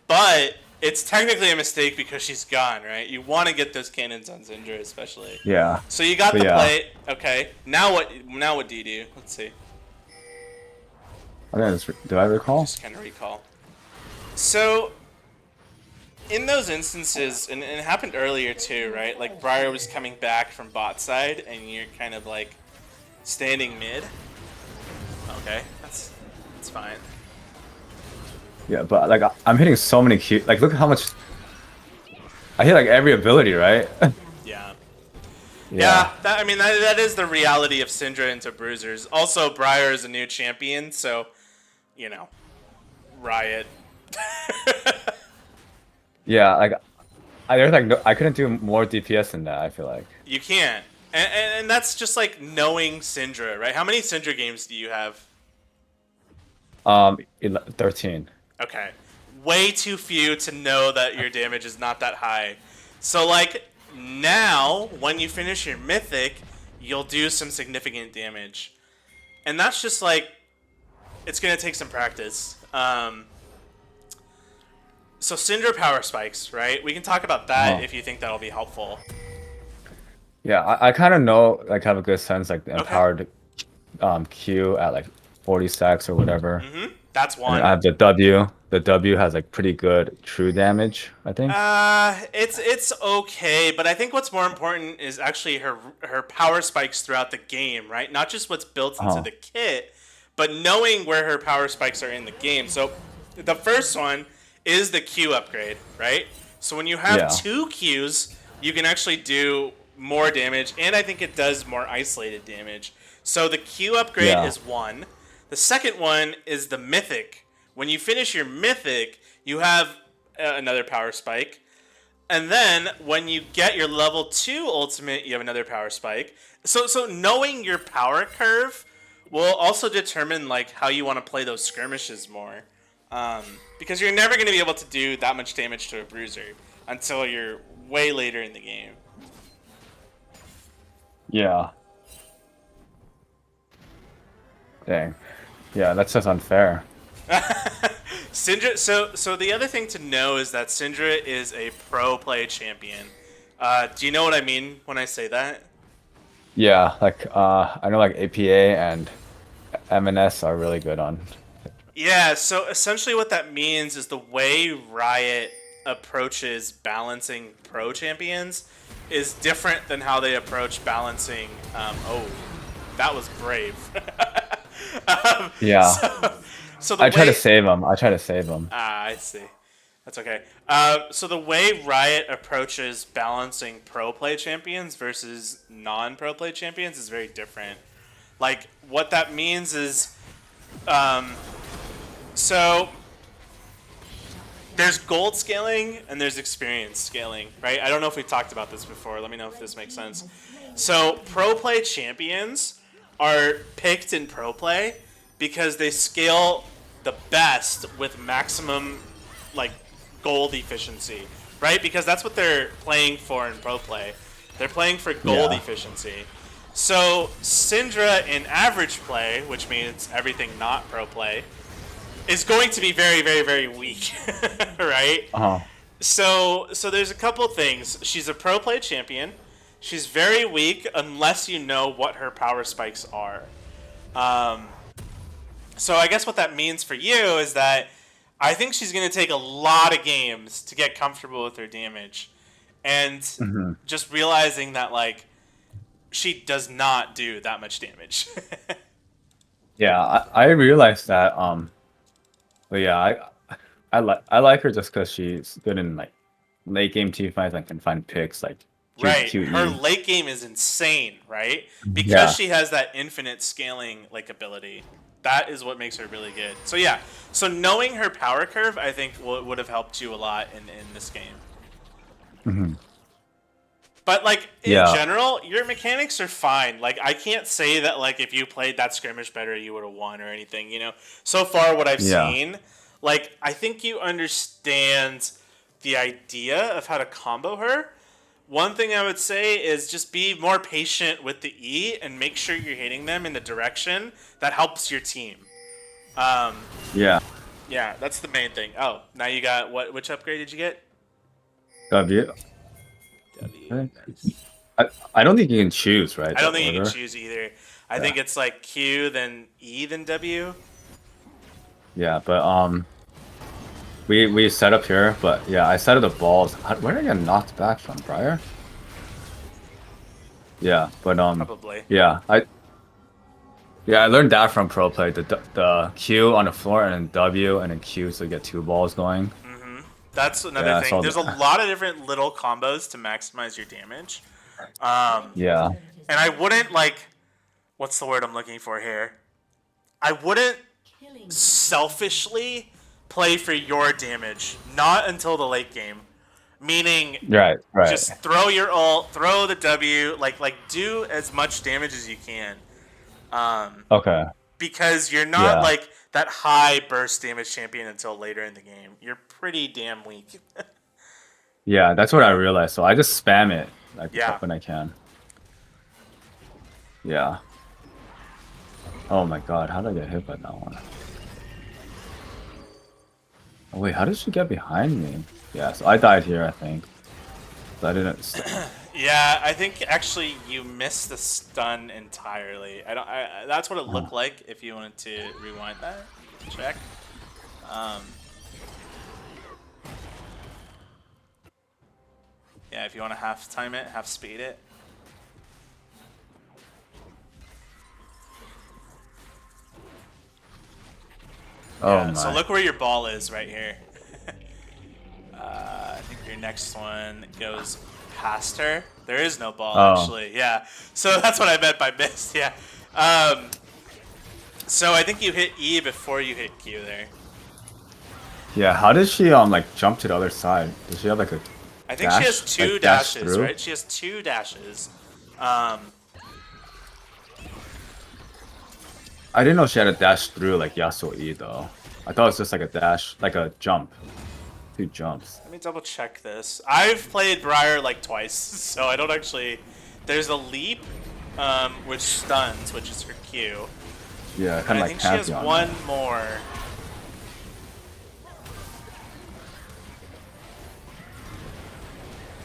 Speaker 1: but it's technically a mistake because she's gone, right? You want to get those cannons on Syndra, especially.
Speaker 2: Yeah.
Speaker 1: So you got the plate. Okay. Now what? Now what do you do? Let's see.
Speaker 2: Do I recall?
Speaker 1: Just kind of recall. So, in those instances, and it happened earlier too, right? Like Briar was coming back from bot side, and you're kind of like standing mid. Okay, that's fine.
Speaker 2: Yeah, but like I'm hitting so many Q. Like, look at how much I hit like every ability, right?
Speaker 1: Yeah.
Speaker 2: Yeah.
Speaker 1: Yeah, I mean that is the reality of Syndra into bruisers. Also, Briar is a new champion, so you know, Riot.
Speaker 2: Yeah, like there's like no, I couldn't do more DPS than that, I feel like.
Speaker 1: You can't, and that's just like knowing Syndra, right? How many Syndra games do you have?
Speaker 2: 13.
Speaker 1: Okay, way too few to know that your damage is not that high. So like now, when you finish your mythic, you'll do some significant damage, and that's just like it's gonna take some practice. So Syndra power spikes, right? We can talk about that
Speaker 2: Uh-huh.
Speaker 1: if you think that'll be helpful.
Speaker 2: Yeah, I kind of know, like, have a good sense, like, the
Speaker 1: Okay.
Speaker 2: empowered Q at like 40 stacks or whatever.
Speaker 1: That's
Speaker 2: And then I
Speaker 1: one.
Speaker 2: have the W. The W has like pretty good true damage, I think.
Speaker 1: It's okay, but I think what's more important is actually her power spikes throughout the game, right? Not just what's built into
Speaker 2: Uh-huh.
Speaker 1: the kit, but knowing where her power spikes are in the game. So the first one is the Q upgrade, right? So when you have
Speaker 2: Yeah.
Speaker 1: two Qs, you can actually do more damage, and I think it does more isolated damage. So the Q upgrade
Speaker 2: Yeah.
Speaker 1: is one. The second one is the Mythic. When you finish your Mythic, you have another power spike. And then when you get your level 2 ultimate, you have another power spike. So knowing your power curve will also determine like how you want to play those skirmishes more. Because you're never going to be able to do that much damage to a bruiser until you're way later in the game.
Speaker 2: Yeah. Dang. Yeah, that's just unfair.
Speaker 1: Syndra. So the other thing to know is that Syndra is a pro play champion. Do you know what I mean when I say that?
Speaker 2: Yeah, like I know like APA and MNS are really good on.
Speaker 1: Yeah. So essentially, what that means is the way Riot approaches balancing pro champions is different than how they approach balancing. Oh, that was brave. um,
Speaker 2: Yeah.
Speaker 1: so, so the
Speaker 2: I try to
Speaker 1: way
Speaker 2: save them. I try to save them.
Speaker 1: I see. That's okay. So the way Riot approaches balancing pro play champions versus non-pro play champions is very different. Like what that means is, um, so there's gold scaling and there's experience scaling, right? I don't know if we talked about this before. Let me know if this makes sense. So pro play champions are picked in pro play because they scale the best with maximum like gold efficiency, right? Because that's what they're playing for in pro play. They're playing for gold
Speaker 2: Yeah.
Speaker 1: efficiency. So Syndra in average play, which means everything not pro play, is going to be very, very, very weak, right?
Speaker 2: Uh-huh.
Speaker 1: So there's a couple things. She's a pro play champion. She's very weak unless you know what her power spikes are. So I guess what that means for you is that I think she's going to take a lot of games to get comfortable with her damage, and
Speaker 2: Hmm.
Speaker 1: just realizing that like she does not do that much damage.
Speaker 2: Yeah, I realized that. But yeah, I like her just because she's good in like late game team fights and can find picks like
Speaker 1: Right. Her
Speaker 2: QE.
Speaker 1: late game is insane, right? Because
Speaker 2: Yeah.
Speaker 1: she has that infinite scaling like ability. That is what makes her really good. So yeah. So knowing her power curve, I think would have helped you a lot in this game.
Speaker 2: Hmm.
Speaker 1: But like in
Speaker 2: Yeah.
Speaker 1: general, your mechanics are fine. Like I can't say that like if you played that skirmish better, you would have won or anything. You know. So far, what I've
Speaker 2: Yeah.
Speaker 1: seen, like I think you understand the idea of how to combo her. One thing I would say is just be more patient with the E and make sure you're hitting them in the direction that helps your team. Um,
Speaker 2: Yeah.
Speaker 1: yeah, that's the main thing. Oh, now you got what? Which upgrade did you get?
Speaker 2: W.
Speaker 1: W.
Speaker 2: I don't think you can choose, right?
Speaker 1: I
Speaker 2: The
Speaker 1: don't think you can
Speaker 2: order.
Speaker 1: choose either. I
Speaker 2: Yeah.
Speaker 1: think it's like Q, then E, then W.
Speaker 2: Yeah, but we set up here, but yeah, I set up the balls. Where did I get knocked back from, Briar? Yeah, but
Speaker 1: Probably.
Speaker 2: yeah, I learned that from pro play. The Q on the floor and then W and then Q so you get two balls going.
Speaker 1: That's another
Speaker 2: Yeah, I
Speaker 1: thing.
Speaker 2: saw
Speaker 1: There's a
Speaker 2: that.
Speaker 1: lot of different little combos to maximize your damage.
Speaker 2: Yeah.
Speaker 1: And I wouldn't like, what's the word I'm looking for here? I wouldn't selfishly play for your damage, not until the late game. Meaning,
Speaker 2: Right. Right.
Speaker 1: just throw your ult, throw the W, like do as much damage as you can.
Speaker 2: Okay.
Speaker 1: Because you're not
Speaker 2: Yeah.
Speaker 1: like that high burst damage champion until later in the game. You're pretty damn weak.
Speaker 2: Yeah. That's what I
Speaker 1: Yeah.
Speaker 2: realized. So I just spam it like
Speaker 1: Yeah.
Speaker 2: when I can. Yeah. Oh my God. How did I get hit by that one? Oh, wait. How did she get behind me? Yeah. So I died here, I think. So I didn't.
Speaker 1: Yeah, I think actually you missed the stun entirely. I don't. That's what it looked like. If you wanted to rewind that, check. Um, yeah, if you want to half time it, half speed it.
Speaker 2: Oh
Speaker 1: Yeah. So
Speaker 2: my.
Speaker 1: look where your ball is right here. I think your next one goes past her. There is no ball
Speaker 2: Oh.
Speaker 1: actually. Yeah. So that's what I meant by missed. Yeah. So I think you hit E before you hit Q there.
Speaker 2: Yeah. How did she like jump to the other side? Does she have like a
Speaker 1: I think she has
Speaker 2: dash?
Speaker 1: two
Speaker 2: Like dash
Speaker 1: dashes,
Speaker 2: through?
Speaker 1: right? She has two dashes. Um,
Speaker 2: I didn't know she had a dash through like Yasuo E though. I thought it was just like a dash, like a jump. Two jumps.
Speaker 1: Let me double check this. I've played Briar like twice, so I don't actually. There's a leap, which stuns, which is her Q.
Speaker 2: Yeah,
Speaker 1: And
Speaker 2: kind
Speaker 1: I
Speaker 2: of like
Speaker 1: think she has
Speaker 2: Pantheon.
Speaker 1: one more.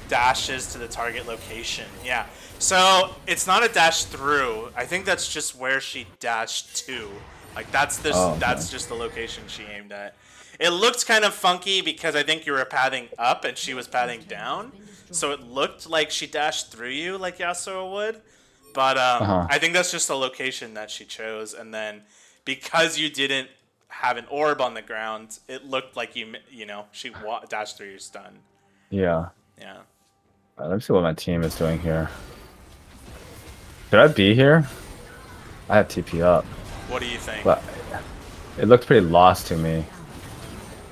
Speaker 1: Dashes to the target location. Yeah. So it's not a dash through. I think that's just where she dashed to. Like that's this.
Speaker 2: Oh, okay.
Speaker 1: That's just the location she aimed at. It looked kind of funky because I think you were pathing up and she was pathing down, so it looked like she dashed through you like Yasuo would. But
Speaker 2: Uh-huh.
Speaker 1: I think that's just the location that she chose, and then because you didn't have an orb on the ground, it looked like she dashed through your stun.
Speaker 2: Yeah.
Speaker 1: Yeah.
Speaker 2: Let me see what my team is doing here. Should I be here? I have TP up,
Speaker 1: What do you think?
Speaker 2: but it looked pretty lost to me.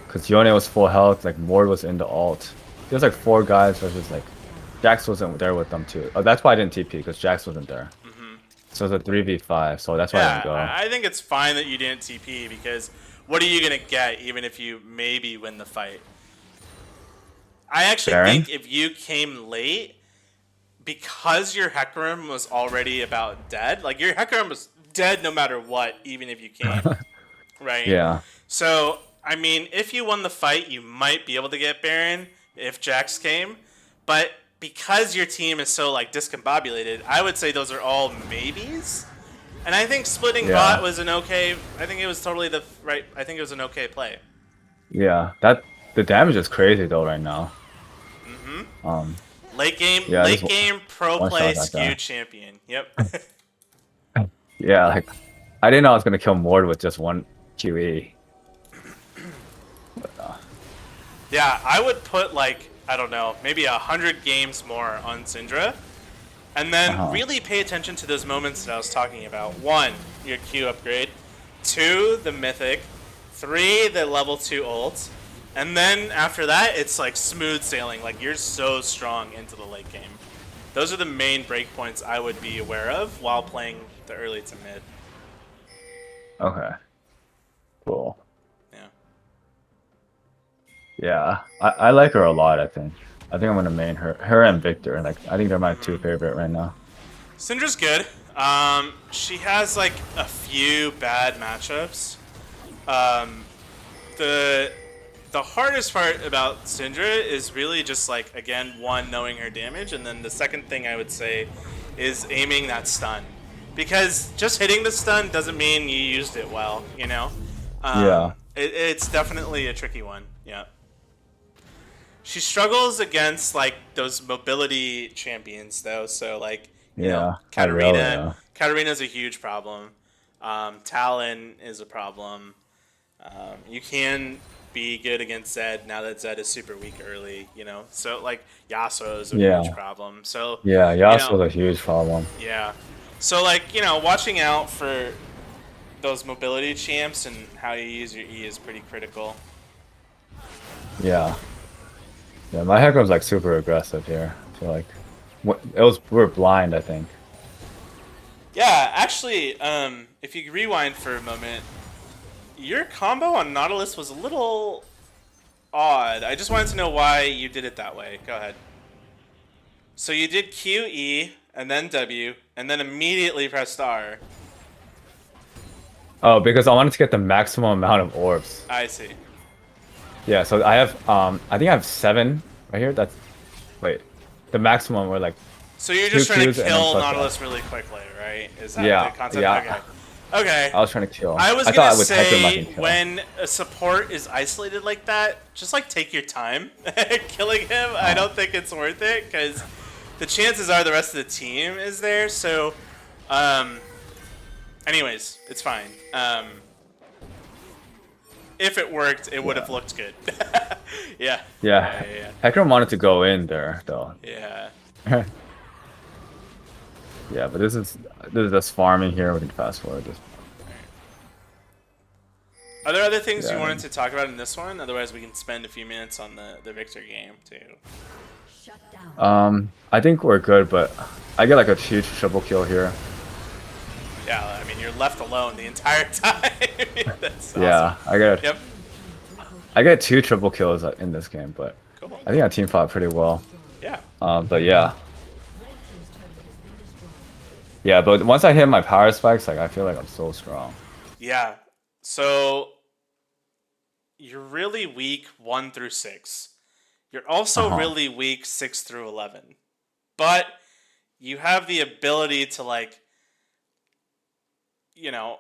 Speaker 2: Because Yone was full health, like Mord was in the ult. There's like four guys versus like Jax wasn't there with them too. Oh, that's why I didn't TP because Jax wasn't there. So it's a 3v5, so that's why I didn't
Speaker 1: Yeah,
Speaker 2: go.
Speaker 1: I think it's fine that you didn't TP because what are you gonna get even if you maybe win the fight? I actually
Speaker 2: Baron?
Speaker 1: think if you came late, because your Hecarim was already about dead, like your Hecarim was dead no matter what, even if you came, right?
Speaker 2: Yeah.
Speaker 1: So, I mean, if you won the fight, you might be able to get Baron if Jax came, but because your team is so like discombobulated, I would say those are all maybes. And I think splitting bot
Speaker 2: Yeah.
Speaker 1: was an okay. I think it was totally the right. I think it was an okay play.
Speaker 2: Yeah. The damage is crazy though right now. Yeah, I just
Speaker 1: Late game pro
Speaker 2: one
Speaker 1: play
Speaker 2: shot that
Speaker 1: skewed
Speaker 2: guy.
Speaker 1: champion. Yep.
Speaker 2: Yeah, like I didn't know I was gonna kill Mord with just one QE.
Speaker 1: Yeah, I would put like I don't know, maybe 100 games more on Syndra, and then
Speaker 2: Uh-huh.
Speaker 1: really pay attention to those moments that I was talking about. One, your Q upgrade. Two, the mythic. Three, the level 2 ult. And then after that, it's like smooth sailing. Like you're so strong into the late game. Those are the main breakpoints I would be aware of while playing the early to mid.
Speaker 2: Okay. Cool.
Speaker 1: Yeah.
Speaker 2: Yeah. I like her a lot, I think. I think I'm gonna main her. Her and Viktor. Like I think they're my two favorite right now.
Speaker 1: Syndra's good. She has like a few bad matchups. The the hardest part about Syndra is really just like again one knowing her damage, and then the second thing I would say is aiming that stun, because just hitting the stun doesn't mean you used it well.
Speaker 2: Yeah.
Speaker 1: It's definitely a tricky one. Yeah. She struggles against like those mobility champions though, so like
Speaker 2: Yeah.
Speaker 1: Katarina.
Speaker 2: Irelia.
Speaker 1: Katarina's a huge problem. Talon is a problem. You can be good against Zed now that Zed is super weak early, you know? So, like, Yasuo is a huge
Speaker 2: Yeah.
Speaker 1: problem. So,
Speaker 2: Yeah,
Speaker 1: you
Speaker 2: Yasuo's
Speaker 1: know,
Speaker 2: a huge problem.
Speaker 1: yeah. So, like, you know, watching out for those mobility champs and how you use your E is pretty critical.
Speaker 2: Yeah. Yeah, my Hecarim's like super aggressive here. I feel like we were blind, I think.
Speaker 1: Yeah, actually, if you rewind for a moment, your combo on Nautilus was a little odd. I just wanted to know why you did it that way. Go ahead. So you did Q, E, and then W, and then immediately pressed R.
Speaker 2: Oh, because I wanted to get the maximum amount of orbs.
Speaker 1: I see.
Speaker 2: Yeah, so I have I think I have 7 right here. That's wait. The maximum were like
Speaker 1: So you're
Speaker 2: 2
Speaker 1: just trying to
Speaker 2: Qs and then
Speaker 1: kill
Speaker 2: plus that.
Speaker 1: Nautilus really quickly, right? Is that the
Speaker 2: Yeah,
Speaker 1: concept?
Speaker 2: yeah.
Speaker 1: Okay. Okay.
Speaker 2: I was trying to kill.
Speaker 1: I was
Speaker 2: I
Speaker 1: gonna
Speaker 2: thought with Hecarim I
Speaker 1: say
Speaker 2: can kill.
Speaker 1: when a support is isolated like that, just like take your time killing him. I don't think it's worth it because the chances are the rest of the team is there. So, anyways, it's fine. If it worked, it would have looked good. Yeah.
Speaker 2: Yeah.
Speaker 1: Yeah.
Speaker 2: Hecarim wanted to go in there though.
Speaker 1: Yeah.
Speaker 2: Yeah, but this is just farming here. We can fast forward this.
Speaker 1: Are there other things you
Speaker 2: Yeah.
Speaker 1: wanted to talk about in this one? Otherwise, we can spend a few minutes on the Viktor game too.
Speaker 2: I think we're good, but I get like a huge triple kill here.
Speaker 1: Yeah, I mean, you're left alone the entire time. That's awesome.
Speaker 2: Yeah,
Speaker 1: Yep.
Speaker 2: I get 2 triple kills in this game, but
Speaker 1: Cool.
Speaker 2: I think I team fought pretty well.
Speaker 1: Yeah.
Speaker 2: But yeah. Yeah, but once I hit my power spikes, like I feel like I'm so strong.
Speaker 1: Yeah. So you're really weak 1 through 6. You're also really weak 6 through 11. But you have the ability to, like, you know,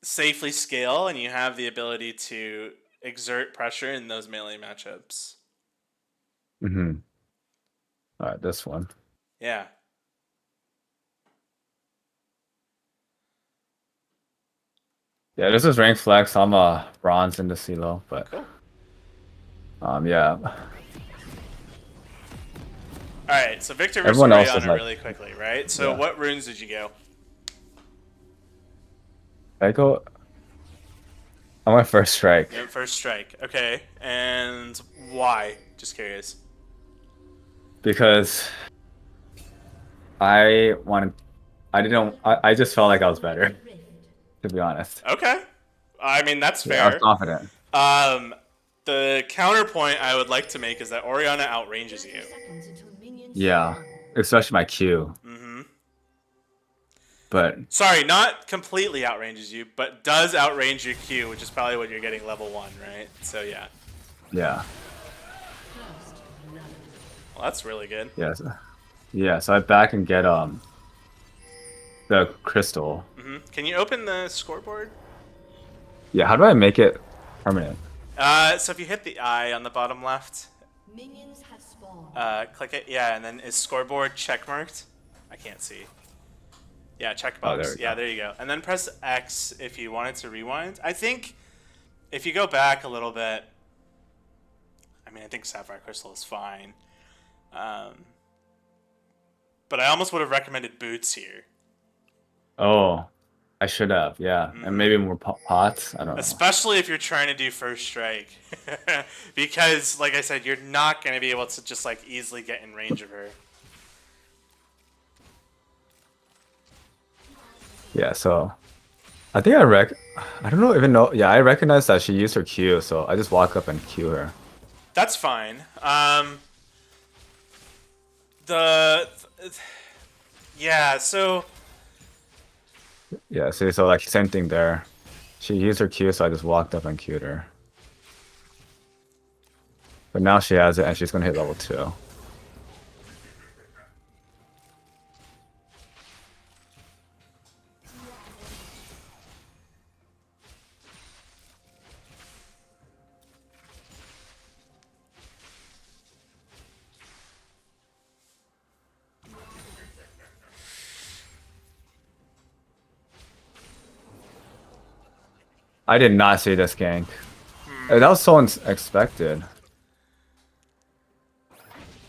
Speaker 1: safely scale, and you have the ability to exert pressure in those melee matchups.
Speaker 2: Mm-hmm. All right, this one.
Speaker 1: Yeah.
Speaker 2: Yeah, this is rank flex. I'm a bronze in the CeeLo, but
Speaker 1: Cool.
Speaker 2: yeah.
Speaker 1: All right, so Viktor versus
Speaker 2: Everyone else is
Speaker 1: Orianna
Speaker 2: like-
Speaker 1: really quickly, right? So
Speaker 2: Yeah.
Speaker 1: what runes did you go?
Speaker 2: I went first strike.
Speaker 1: You went first strike. Okay, and why? Just curious.
Speaker 2: Because I just felt like I was better, to be honest.
Speaker 1: Okay, I mean that's
Speaker 2: Yeah, I was
Speaker 1: fair.
Speaker 2: confident.
Speaker 1: The counterpoint I would like to make is that Orianna outranges you.
Speaker 2: Yeah, especially my Q.
Speaker 1: Mm-hmm.
Speaker 2: But
Speaker 1: Sorry, not completely outranges you, but does outrange your Q, which is probably what you're getting level 1, right? So yeah.
Speaker 2: yeah,
Speaker 1: Well, that's really good.
Speaker 2: yes, yeah. So I back and get the crystal.
Speaker 1: Mm-hmm. Can you open the scoreboard?
Speaker 2: Yeah, how do I make it permanent?
Speaker 1: So if you hit the eye on the bottom left,
Speaker 3: Minions have spawned.
Speaker 1: click it. Yeah, and then is scoreboard check marked? I can't see. Yeah, checkbox.
Speaker 2: Oh, there we
Speaker 1: Yeah,
Speaker 2: go.
Speaker 1: there you go. And then press X if you wanted to rewind. I think if you go back a little bit, I mean, I think Sapphire Crystal is fine. But I almost would have recommended boots here.
Speaker 2: Oh, I should have. Yeah, and maybe more pots. I don't know.
Speaker 1: Especially if you're trying to do first strike. Because, like I said, you're not going to be able to just, like, easily get in range of her.
Speaker 2: Yeah, so I think I don't even know. Yeah, I recognize that she used her Q, so I just walk up and Q her.
Speaker 1: That's fine. Yeah, so
Speaker 2: Yeah, see, so like same thing there. She used her Q, so I just walked up and Q'd her. But now she has it, and she's gonna hit level 2. I did not see this gank. That was so unexpected.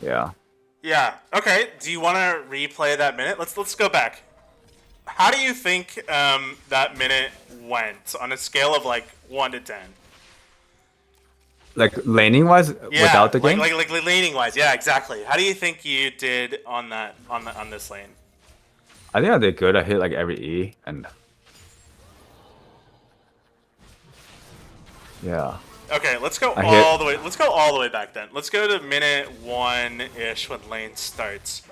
Speaker 2: Yeah.
Speaker 1: Yeah. Okay. Do you want to replay that minute? Let's go back. How do you think that minute went on a scale of like 1 to 10?
Speaker 2: Like laning wise,
Speaker 1: Yeah,
Speaker 2: without the game.
Speaker 1: like laning wise. Yeah, exactly. How do you think you did on on this lane?
Speaker 2: I think I did good. I hit like every E and yeah.
Speaker 1: Okay, let's go the way. Let's go all the way back then. Let's go to minute 1-ish when lane starts.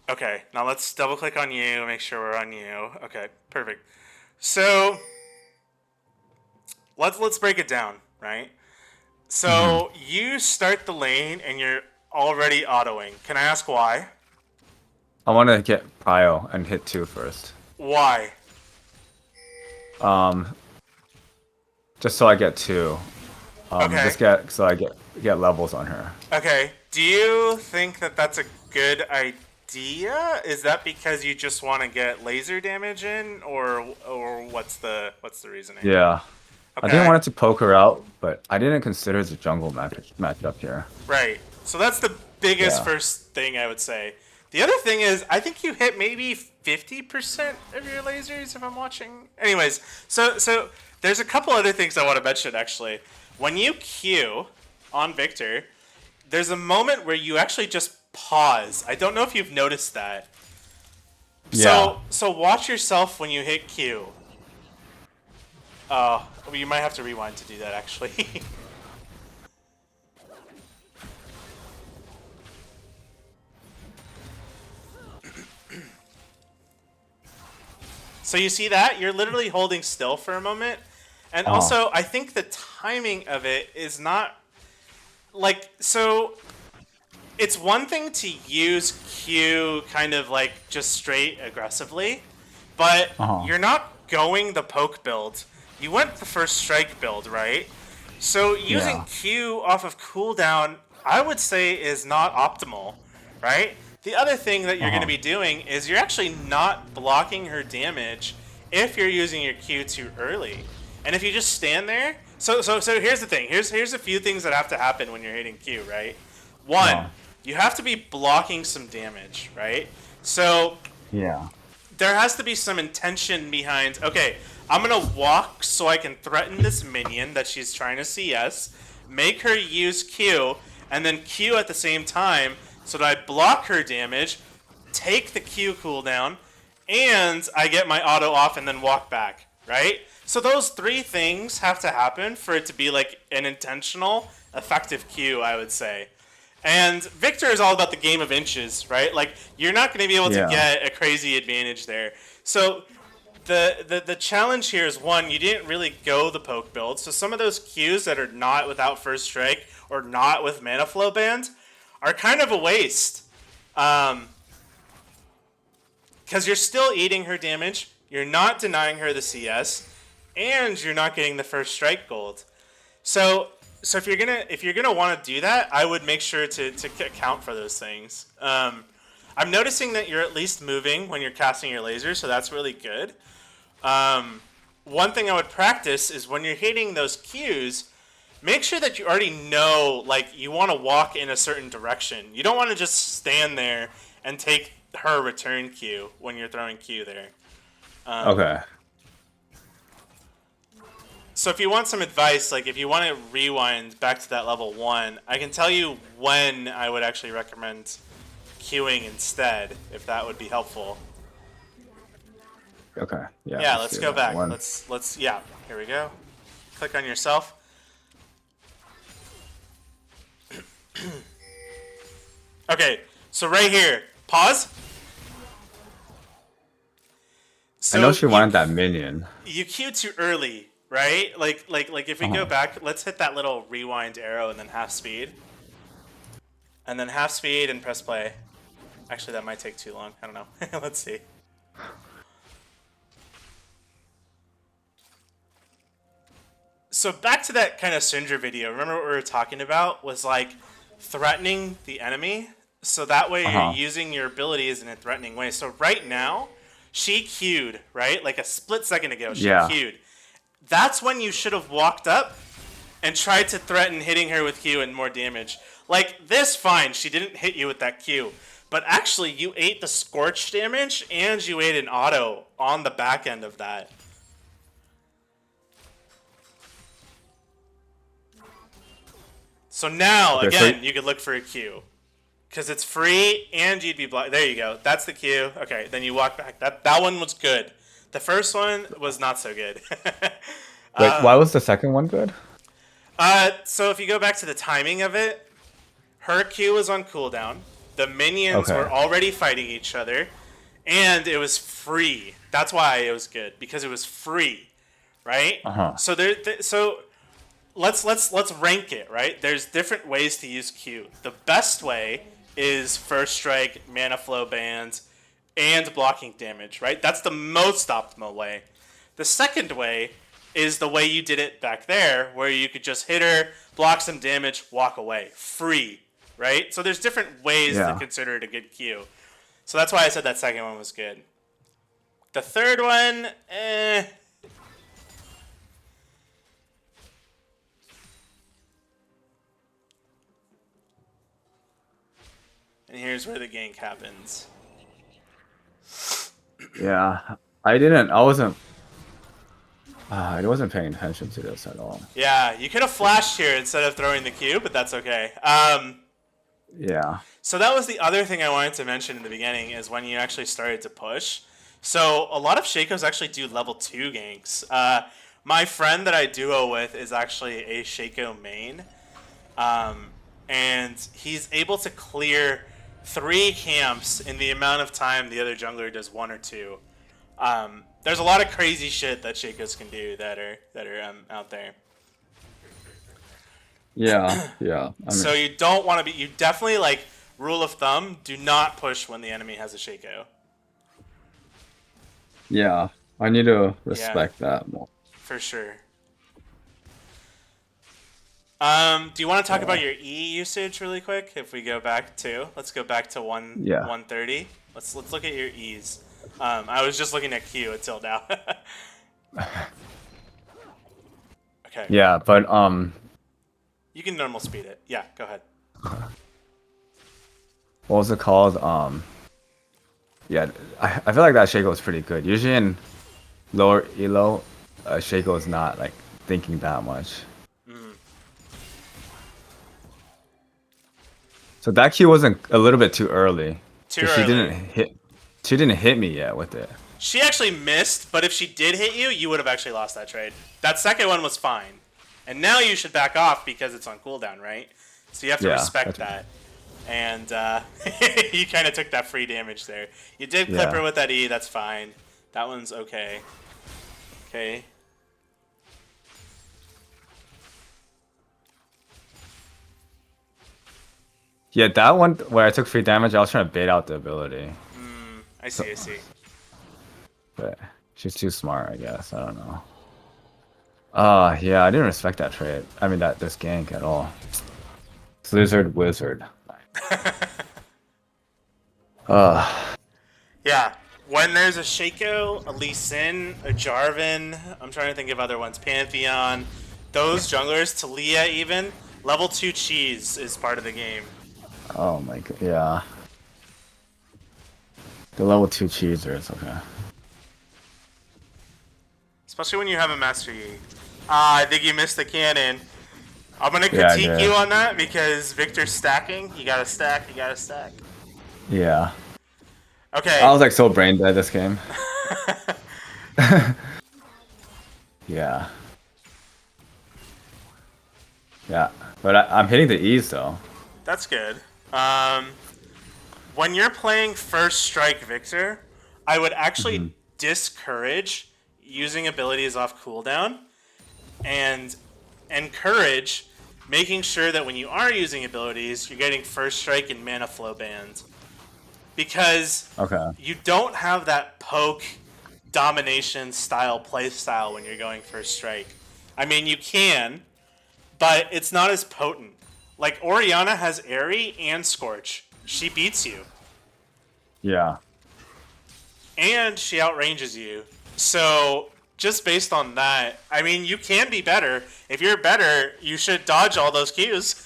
Speaker 1: Okay, now let's double click on you, make sure we're on you. Okay, perfect. So let's break it down, right? So you start the lane and you're already autoing. Can I ask why?
Speaker 2: I want to get Prio and hit 2 first.
Speaker 1: Why?
Speaker 2: Just so I get 2.
Speaker 1: Okay.
Speaker 2: Just so I get levels on her.
Speaker 1: Okay. Do you think that that's a good idea? Is that because you just want to get laser damage in, or what's the reasoning?
Speaker 2: Yeah.
Speaker 1: Okay.
Speaker 2: I didn't want it to poke her out, but I didn't consider the jungle match up here.
Speaker 1: Right. So that's the biggest
Speaker 2: Yeah.
Speaker 1: first thing I would say. The other thing is, I think you hit maybe 50% of your lasers if I'm watching. Anyways, so there's a couple other things I want to mention actually. When you Q on Viktor, there's a moment where you actually just pause. I don't know if you've noticed that.
Speaker 2: Yeah.
Speaker 1: So watch yourself when you hit Q. Well, you might have to rewind to do that actually. So you see that? You're literally holding still for a moment. And also, I think the timing of it is not... Like, so... It's one thing to use Q kind of like just straight aggressively, but you're not going the poke build. You went the first strike build, right? So using Q off of cooldown, I would say is not optimal, right? The other thing that you're going to be doing is you're actually not blocking her damage if you're using your Q too early. And if you just stand there, so here's the thing. Here's a few things that have to happen when you're hitting Q, right? One, you have to be blocking some damage, right? So
Speaker 2: Yeah.
Speaker 1: there has to be some intention behind, okay, I'm going to walk so I can threaten this minion that she's trying to CS, make her use Q, and then Q at the same time so that I block her damage, take the Q cooldown, and I get my auto off and then walk back, right? So those three things have to happen for it to be like an intentional, effective Q, I would say. And Viktor is all about the game of inches, right? Like, you're not going to be able to get a crazy advantage there. So the challenge here is, one, you didn't really go the poke build. So some of those Qs that are not without first strike or not with mana flow band are kind of a waste. Because you're still eating her damage, you're not denying her the CS, and you're not getting the first strike gold. So if you're gonna want to do that, I would make sure to account for those things. I'm noticing that you're at least moving when you're casting your lasers, so that's really good. One thing I would practice is when you're hitting those Qs, make sure that you already know, like, you want to walk in a certain direction. You don't want to just stand there and take her return Q when you're throwing Q there.
Speaker 2: Okay.
Speaker 1: So if you want some advice, like if you want to rewind back to that level 1, I can tell you when I would actually recommend queuing instead, if that would be helpful.
Speaker 2: Okay. Yeah.
Speaker 1: Yeah, let's go back.
Speaker 2: One.
Speaker 1: Let's yeah, here we go. Click on yourself. Okay, so right here, pause. So
Speaker 2: I know she wanted that minion.
Speaker 1: You queued too early, right? Like if we go back, let's hit that little rewind arrow and then half speed. And then half speed and press play. Actually, that might take too long. I don't know. Let's see. So back to that kind of Syndra video. Remember what we were talking about was like threatening the enemy. So that way you're using your abilities in a threatening way. So right now, she queued, right? Like a split second ago, she queued. that's when you should have walked up and tried to threaten hitting her with Q and more damage. Like, this, fine, she didn't hit you with that Q. But actually, you ate the Scorch damage, and you ate an auto on the back end of that. So now, again, you could look for a Q. Because it's free, and you'd be blocked. There you go. That's the Q. Okay, then you walk back. That one was good. The first one was not so good.
Speaker 2: Wait, why was the second one good?
Speaker 1: So if you go back to the timing of it, her Q was on cooldown. The minions were already fighting each other, and it was free. That's why it was good, because it was free, right? So so let's rank it, right? There's different ways to use Q. The best way is first strike, mana flow bans, and blocking damage, right? That's the most optimal way. The second way is the way you did it back there, where you could just hit her, block some damage, walk away. Free, right? So there's different ways to consider it a good Q. So that's why I said that second one was good. The third one, And here's where the gank happens.
Speaker 2: Yeah, I wasn't paying attention to this at all.
Speaker 1: Yeah, you could have flashed here instead of throwing the Q, but that's okay.
Speaker 2: Yeah.
Speaker 1: So that was the other thing I wanted to mention in the beginning, is when you actually started to push. So a lot of Shaco's actually do level 2 ganks. My friend that I duo with is actually a Shaco main. And he's able to clear 3 camps in the amount of time the other jungler does 1 or 2. There's a lot of crazy shit that Shakos can do that are out there.
Speaker 2: Yeah, yeah.
Speaker 1: So you don't want to be. You definitely, like, rule of thumb: do not push when the enemy has a Shaco.
Speaker 2: Yeah, I need to respect that more.
Speaker 1: For sure. Do you want to talk about your E usage really quick? If we go back to, let's go back to 130. Let's look at your E's. I was just looking at Q until now. Okay.
Speaker 2: Yeah, but
Speaker 1: you can normal speed it. Yeah, go ahead.
Speaker 2: What was it called? Yeah, I feel like that Shaco is pretty good. Usually in lower elo, Shaco is not like thinking that much. So that Q wasn't a little bit too early.
Speaker 1: Too early.
Speaker 2: She didn't hit me yet with it.
Speaker 1: She actually missed, but if she did hit you, you would have actually lost that trade. That second one was fine. And now you should back off because it's on cooldown, right? So you have to respect that. And you kind of took that free damage there. You did clip her with that E, that's fine. That one's okay. Okay.
Speaker 2: Yeah, that one where I took free damage, I was trying to bait out the ability.
Speaker 1: I see.
Speaker 2: But she's too smart, I guess. I don't know. Yeah, I didn't respect that trade. I mean, this gank at all. Lizard Wizard.
Speaker 1: Yeah, when there's a Shaco, a Lee Sin, a Jarvan, I'm trying to think of other ones, Pantheon, those junglers, Talia even, level 2 cheese is part of the game.
Speaker 2: Oh my god, yeah. The level 2 cheesers, okay.
Speaker 1: Especially when you have a Master Yi. I think you missed the cannon. I'm going to critique you on that because Viktor's stacking. You got to stack,
Speaker 2: Yeah.
Speaker 1: Okay.
Speaker 2: I was like so brain dead this game. Yeah. Yeah. But I'm hitting the E's though.
Speaker 1: That's good. When you're playing First Strike Viktor, I would actually discourage using abilities off cooldown and encourage making sure that when you are using abilities, you're getting First Strike and mana flow bans. Because you don't have that poke domination style play style when you're going First Strike. I mean, you can, but it's not as potent. Like, Orianna has Airy and Scorch. She beats you.
Speaker 2: Yeah.
Speaker 1: And she outranges you. So just based on that, I mean, you can be better. If you're better, you should dodge all those Qs.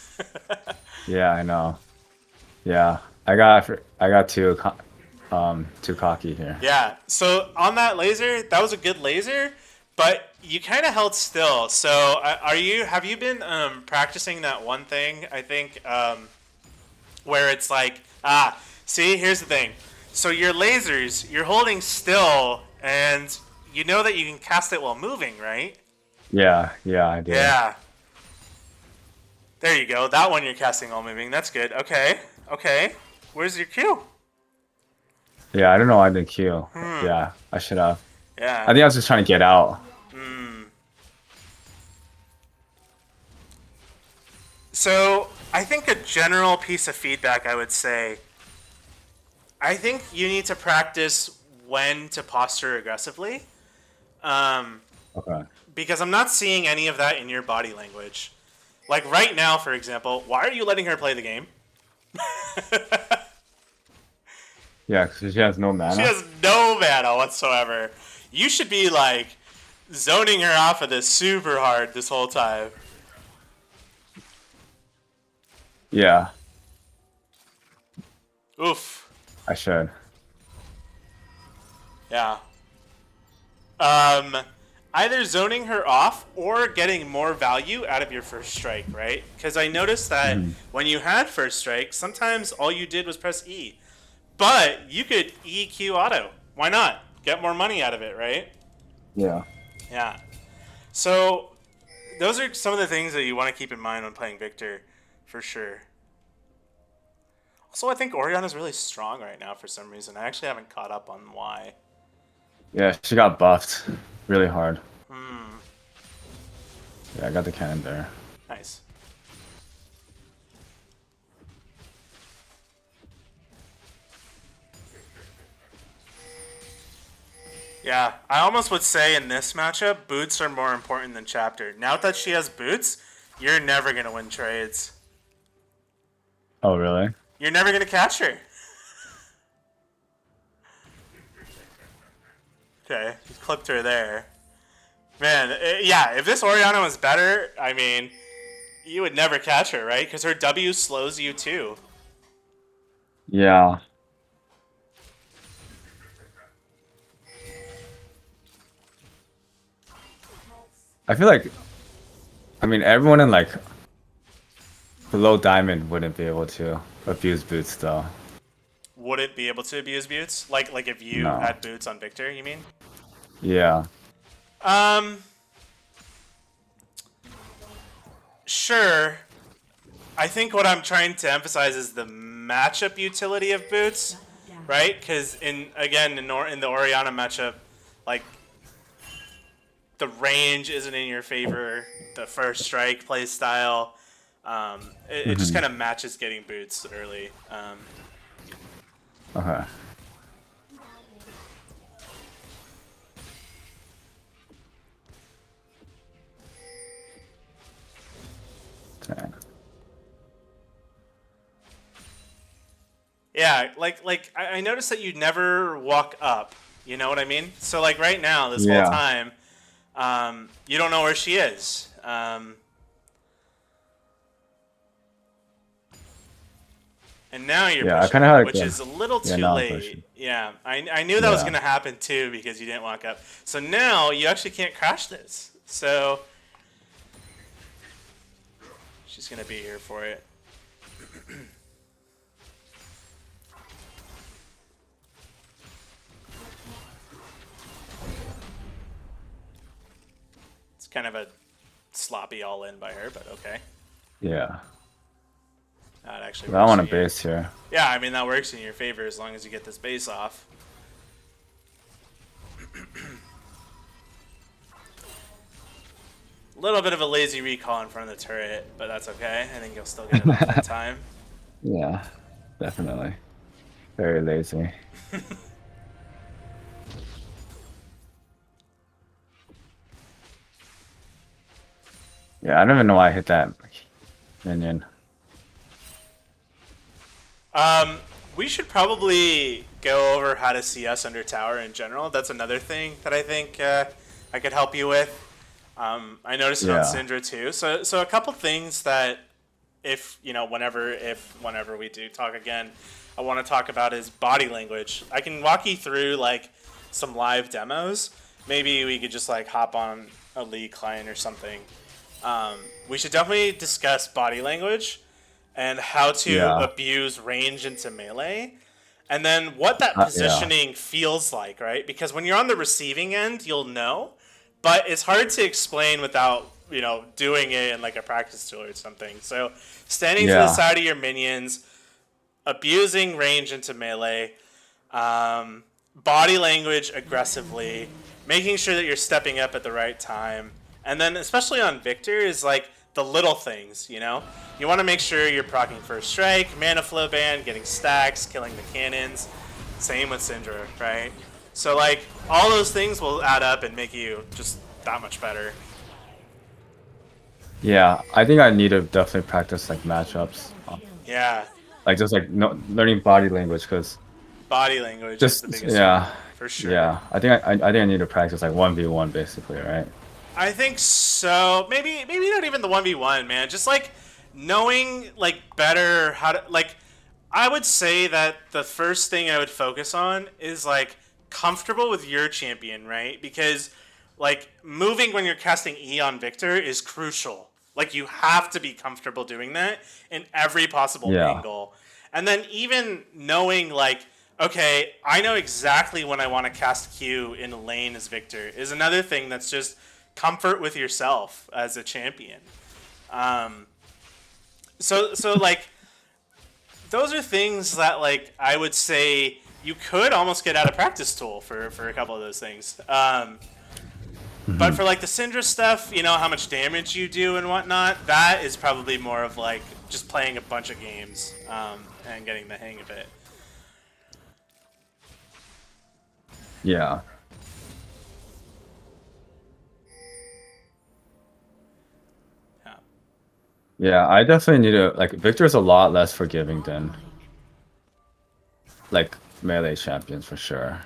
Speaker 2: Yeah, I know. Yeah, I got too cocky here.
Speaker 1: Yeah. So on that laser, that was a good laser, but you kind of held still. So have you been practicing that one thing? I think where it's like, see, here's the thing. So your lasers, you're holding still, and you know that you can cast it while moving, right?
Speaker 2: Yeah, I do.
Speaker 1: Yeah. There you go. That one you're casting while moving. That's good. Okay. Where's your Q?
Speaker 2: Yeah, I don't know why I didn't Q. Yeah, I should have.
Speaker 1: Yeah.
Speaker 2: I think I was just trying to get out.
Speaker 1: So I think a general piece of feedback I would say, I think you need to practice when to posture aggressively.
Speaker 2: Okay.
Speaker 1: Because I'm not seeing any of that in your body language. Like right now, for example, why are you letting her play the game?
Speaker 2: Yeah, because she has no mana.
Speaker 1: She has no mana whatsoever. You should be like zoning her off of this super hard this whole time.
Speaker 2: Yeah,
Speaker 1: Oof.
Speaker 2: I should.
Speaker 1: Yeah. Either zoning her off or getting more value out of your first strike, right? Because I noticed that when you had first strike, sometimes all you did was press E. But you could EQ auto. Why not? Get more money out of it, right?
Speaker 2: Yeah.
Speaker 1: Yeah. So those are some of the things that you want to keep in mind when playing Viktor, for sure. Also, I think Oriana's really strong right now for some reason. I actually haven't caught up on why.
Speaker 2: Yeah, she got buffed really hard. Yeah, I got the cannon there.
Speaker 1: Nice. Yeah, I almost would say in this matchup, boots are more important than chapter. Now that she has boots, you're never going to win trades.
Speaker 2: Oh, really?
Speaker 1: You're never going to catch her. Okay, you clipped her there. Man, yeah, if this Oriana was better, I mean, you would never catch her, right? Because her W slows you too.
Speaker 2: Yeah. I feel like, I mean, everyone in like below diamond wouldn't be able to abuse boots though.
Speaker 1: Wouldn't be able to abuse boots? Like if you
Speaker 2: No.
Speaker 1: had boots on Viktor, you mean?
Speaker 2: Yeah.
Speaker 1: Sure. I think what I'm trying to emphasize is the matchup utility of boots, right? Because in the Oriana matchup, like the range isn't in your favor. The first strike play style, it just kind of matches getting boots early.
Speaker 2: Okay. Dang.
Speaker 1: Yeah, like I noticed that you never walk up. You know what I mean? So like right now, this
Speaker 2: Yeah.
Speaker 1: whole time, you don't know where she is. And now you're
Speaker 2: Yeah, I
Speaker 1: pushing,
Speaker 2: kinda had,
Speaker 1: which
Speaker 2: yeah.
Speaker 1: is a little
Speaker 2: Yeah,
Speaker 1: too
Speaker 2: now I'm
Speaker 1: late.
Speaker 2: pushing.
Speaker 1: Yeah, I knew that was
Speaker 2: Yeah.
Speaker 1: going to happen too because you didn't walk up. So now you actually can't crash this. So she's going to be here for it. It's kind of a sloppy all-in by her, but okay.
Speaker 2: Yeah.
Speaker 1: That actually
Speaker 2: I
Speaker 1: works
Speaker 2: want a
Speaker 1: for you.
Speaker 2: base here.
Speaker 1: Yeah, I mean, that works in your favor as long as you get this base off. A little bit of a lazy recall in front of the turret, but that's okay. I think you'll still get it off in time.
Speaker 2: Yeah, definitely. Very lazy. Yeah, I don't even know why I hit that minion.
Speaker 1: We should probably go over how to CS under tower in general. That's another thing that I think I could help you with. I noticed it on
Speaker 2: Yeah.
Speaker 1: Syndra too. So a couple things that if whenever we do talk again, I want to talk about is body language. I can walk you through like some live demos. Maybe we could just like hop on a League client or something. We should definitely discuss body language and how to
Speaker 2: Yeah.
Speaker 1: abuse range into melee. And then what that
Speaker 2: Yeah.
Speaker 1: positioning feels like, right? Because when you're on the receiving end, you'll know, but it's hard to explain without, doing it in like a practice tool or something. So standing to the
Speaker 2: Yeah.
Speaker 1: side of your minions, abusing range into melee, body language aggressively, making sure that you're stepping up at the right time. And then especially on Viktor is like the little things, You want to make sure you're proccing first strike, mana flow ban, getting stacks, killing the cannons. Same with Syndra, right? So like all those things will add up and make you just that much better.
Speaker 2: Yeah, I think I need to definitely practice like matchups,
Speaker 1: Yeah,
Speaker 2: like just like learning body language, because
Speaker 1: body language is
Speaker 2: just
Speaker 1: the biggest
Speaker 2: yeah,
Speaker 1: one, for sure.
Speaker 2: yeah. I think I need to practice like 1v1 basically, right?
Speaker 1: I think so. Maybe not even the 1v1, man. Just like knowing like better how to like I would say that the first thing I would focus on is like comfortable with your champion, right? Because like moving when you're casting E on Viktor is crucial. Like you have to be comfortable doing that in every possible
Speaker 2: Yeah.
Speaker 1: angle. And then even knowing like, okay, I know exactly when I want to cast Q in a lane as Viktor is another thing that's just comfort with yourself as a champion. So like those are things that like I would say you could almost get out of practice tool for a couple of those things. But for like the Syndra stuff, how much damage you do and whatnot, that is probably more of like just playing a bunch of games and getting the hang of it.
Speaker 2: Yeah.
Speaker 1: Yeah.
Speaker 2: Yeah, I definitely need to like Victor's a lot less forgiving than like melee champions for sure.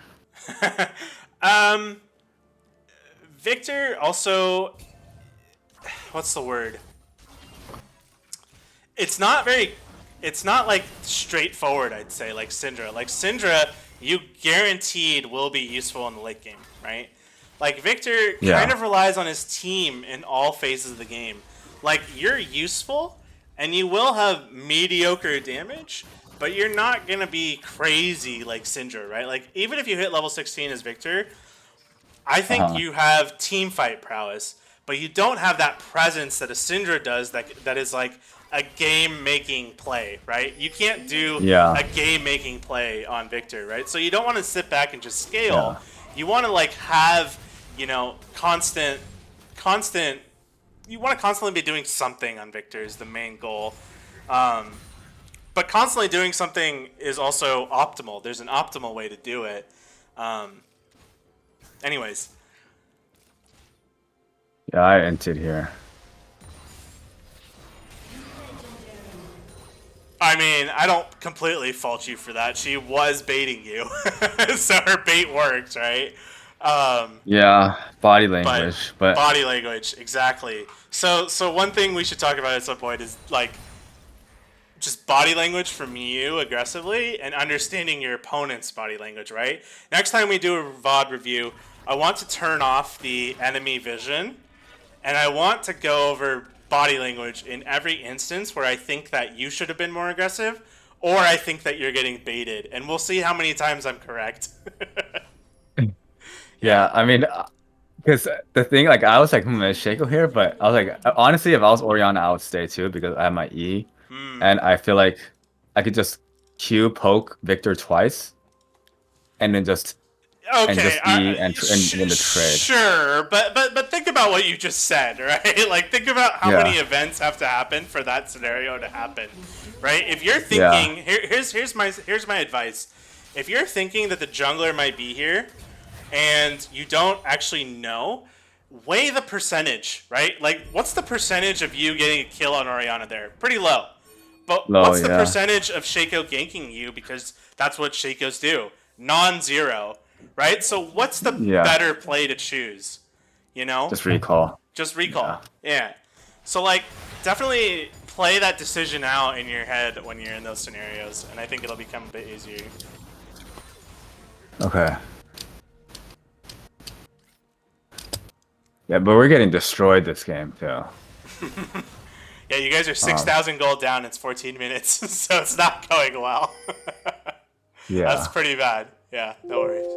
Speaker 1: Viktor also, what's the word? It's not like straightforward, I'd say, like Syndra. Like Syndra, you guaranteed will be useful in the late game, right? Like Viktor
Speaker 2: Yeah.
Speaker 1: kind of relies on his team in all phases of the game. Like you're useful and you will have mediocre damage, but you're not gonna be crazy like Syndra, right? Like even if you hit level 16 as Viktor, I think you have team fight prowess, but you don't have that presence that a Syndra does that is like a game-making play, right? You can't do
Speaker 2: Yeah.
Speaker 1: a game-making play on Viktor, right? So you don't want to sit back and just scale.
Speaker 2: Yeah.
Speaker 1: You want to like have, constant you want to constantly be doing something on Viktor is the main goal. But constantly doing something is also optimal. There's an optimal way to do it. Anyways,
Speaker 2: Yeah, I entered here.
Speaker 1: I mean, I don't completely fault you for that. She was baiting you, so her bait worked, right?
Speaker 2: Yeah, body language, but
Speaker 1: body language, exactly. So one thing we should talk about at some point is like just body language from you aggressively and understanding your opponent's body language, right? Next time we do a VOD review, I want to turn off the enemy vision, and I want to go over body language in every instance where I think that you should have been more aggressive, or I think that you're getting baited, and we'll see how many times I'm correct.
Speaker 2: yeah, I mean, because the thing, like, I was like, is Shaco here? But I was like, honestly, if I was Oriana, I would stay too because I have my E, and I feel like I could just Q poke Viktor twice, and then just
Speaker 1: Okay,
Speaker 2: just E and win the trade.
Speaker 1: Sure, but think about what you just said, right? Like think about how
Speaker 2: Yeah.
Speaker 1: many events have to happen for that scenario to happen, right? If you're thinking, here's my advice. If you're thinking that the jungler might be here, and you don't actually know, weigh the percentage, right? Like what's the percentage of you getting a kill on Oriana there? Pretty low. But
Speaker 2: Low,
Speaker 1: what's the
Speaker 2: yeah.
Speaker 1: percentage of Shaco ganking you because that's what Shakos do? Non-zero. Right? So what's the
Speaker 2: Yeah.
Speaker 1: better play to choose? You know?
Speaker 2: Just recall.
Speaker 1: Just recall. Yeah. So, like, definitely play that decision out in your head when you're in those scenarios, and I think it'll become a bit easier.
Speaker 2: Okay. Yeah, but we're getting destroyed this game, too.
Speaker 1: Yeah, you guys are 6,000 gold down. It's 14 minutes, so it's not going well.
Speaker 2: Yeah.
Speaker 1: That's pretty bad. Yeah, no worries.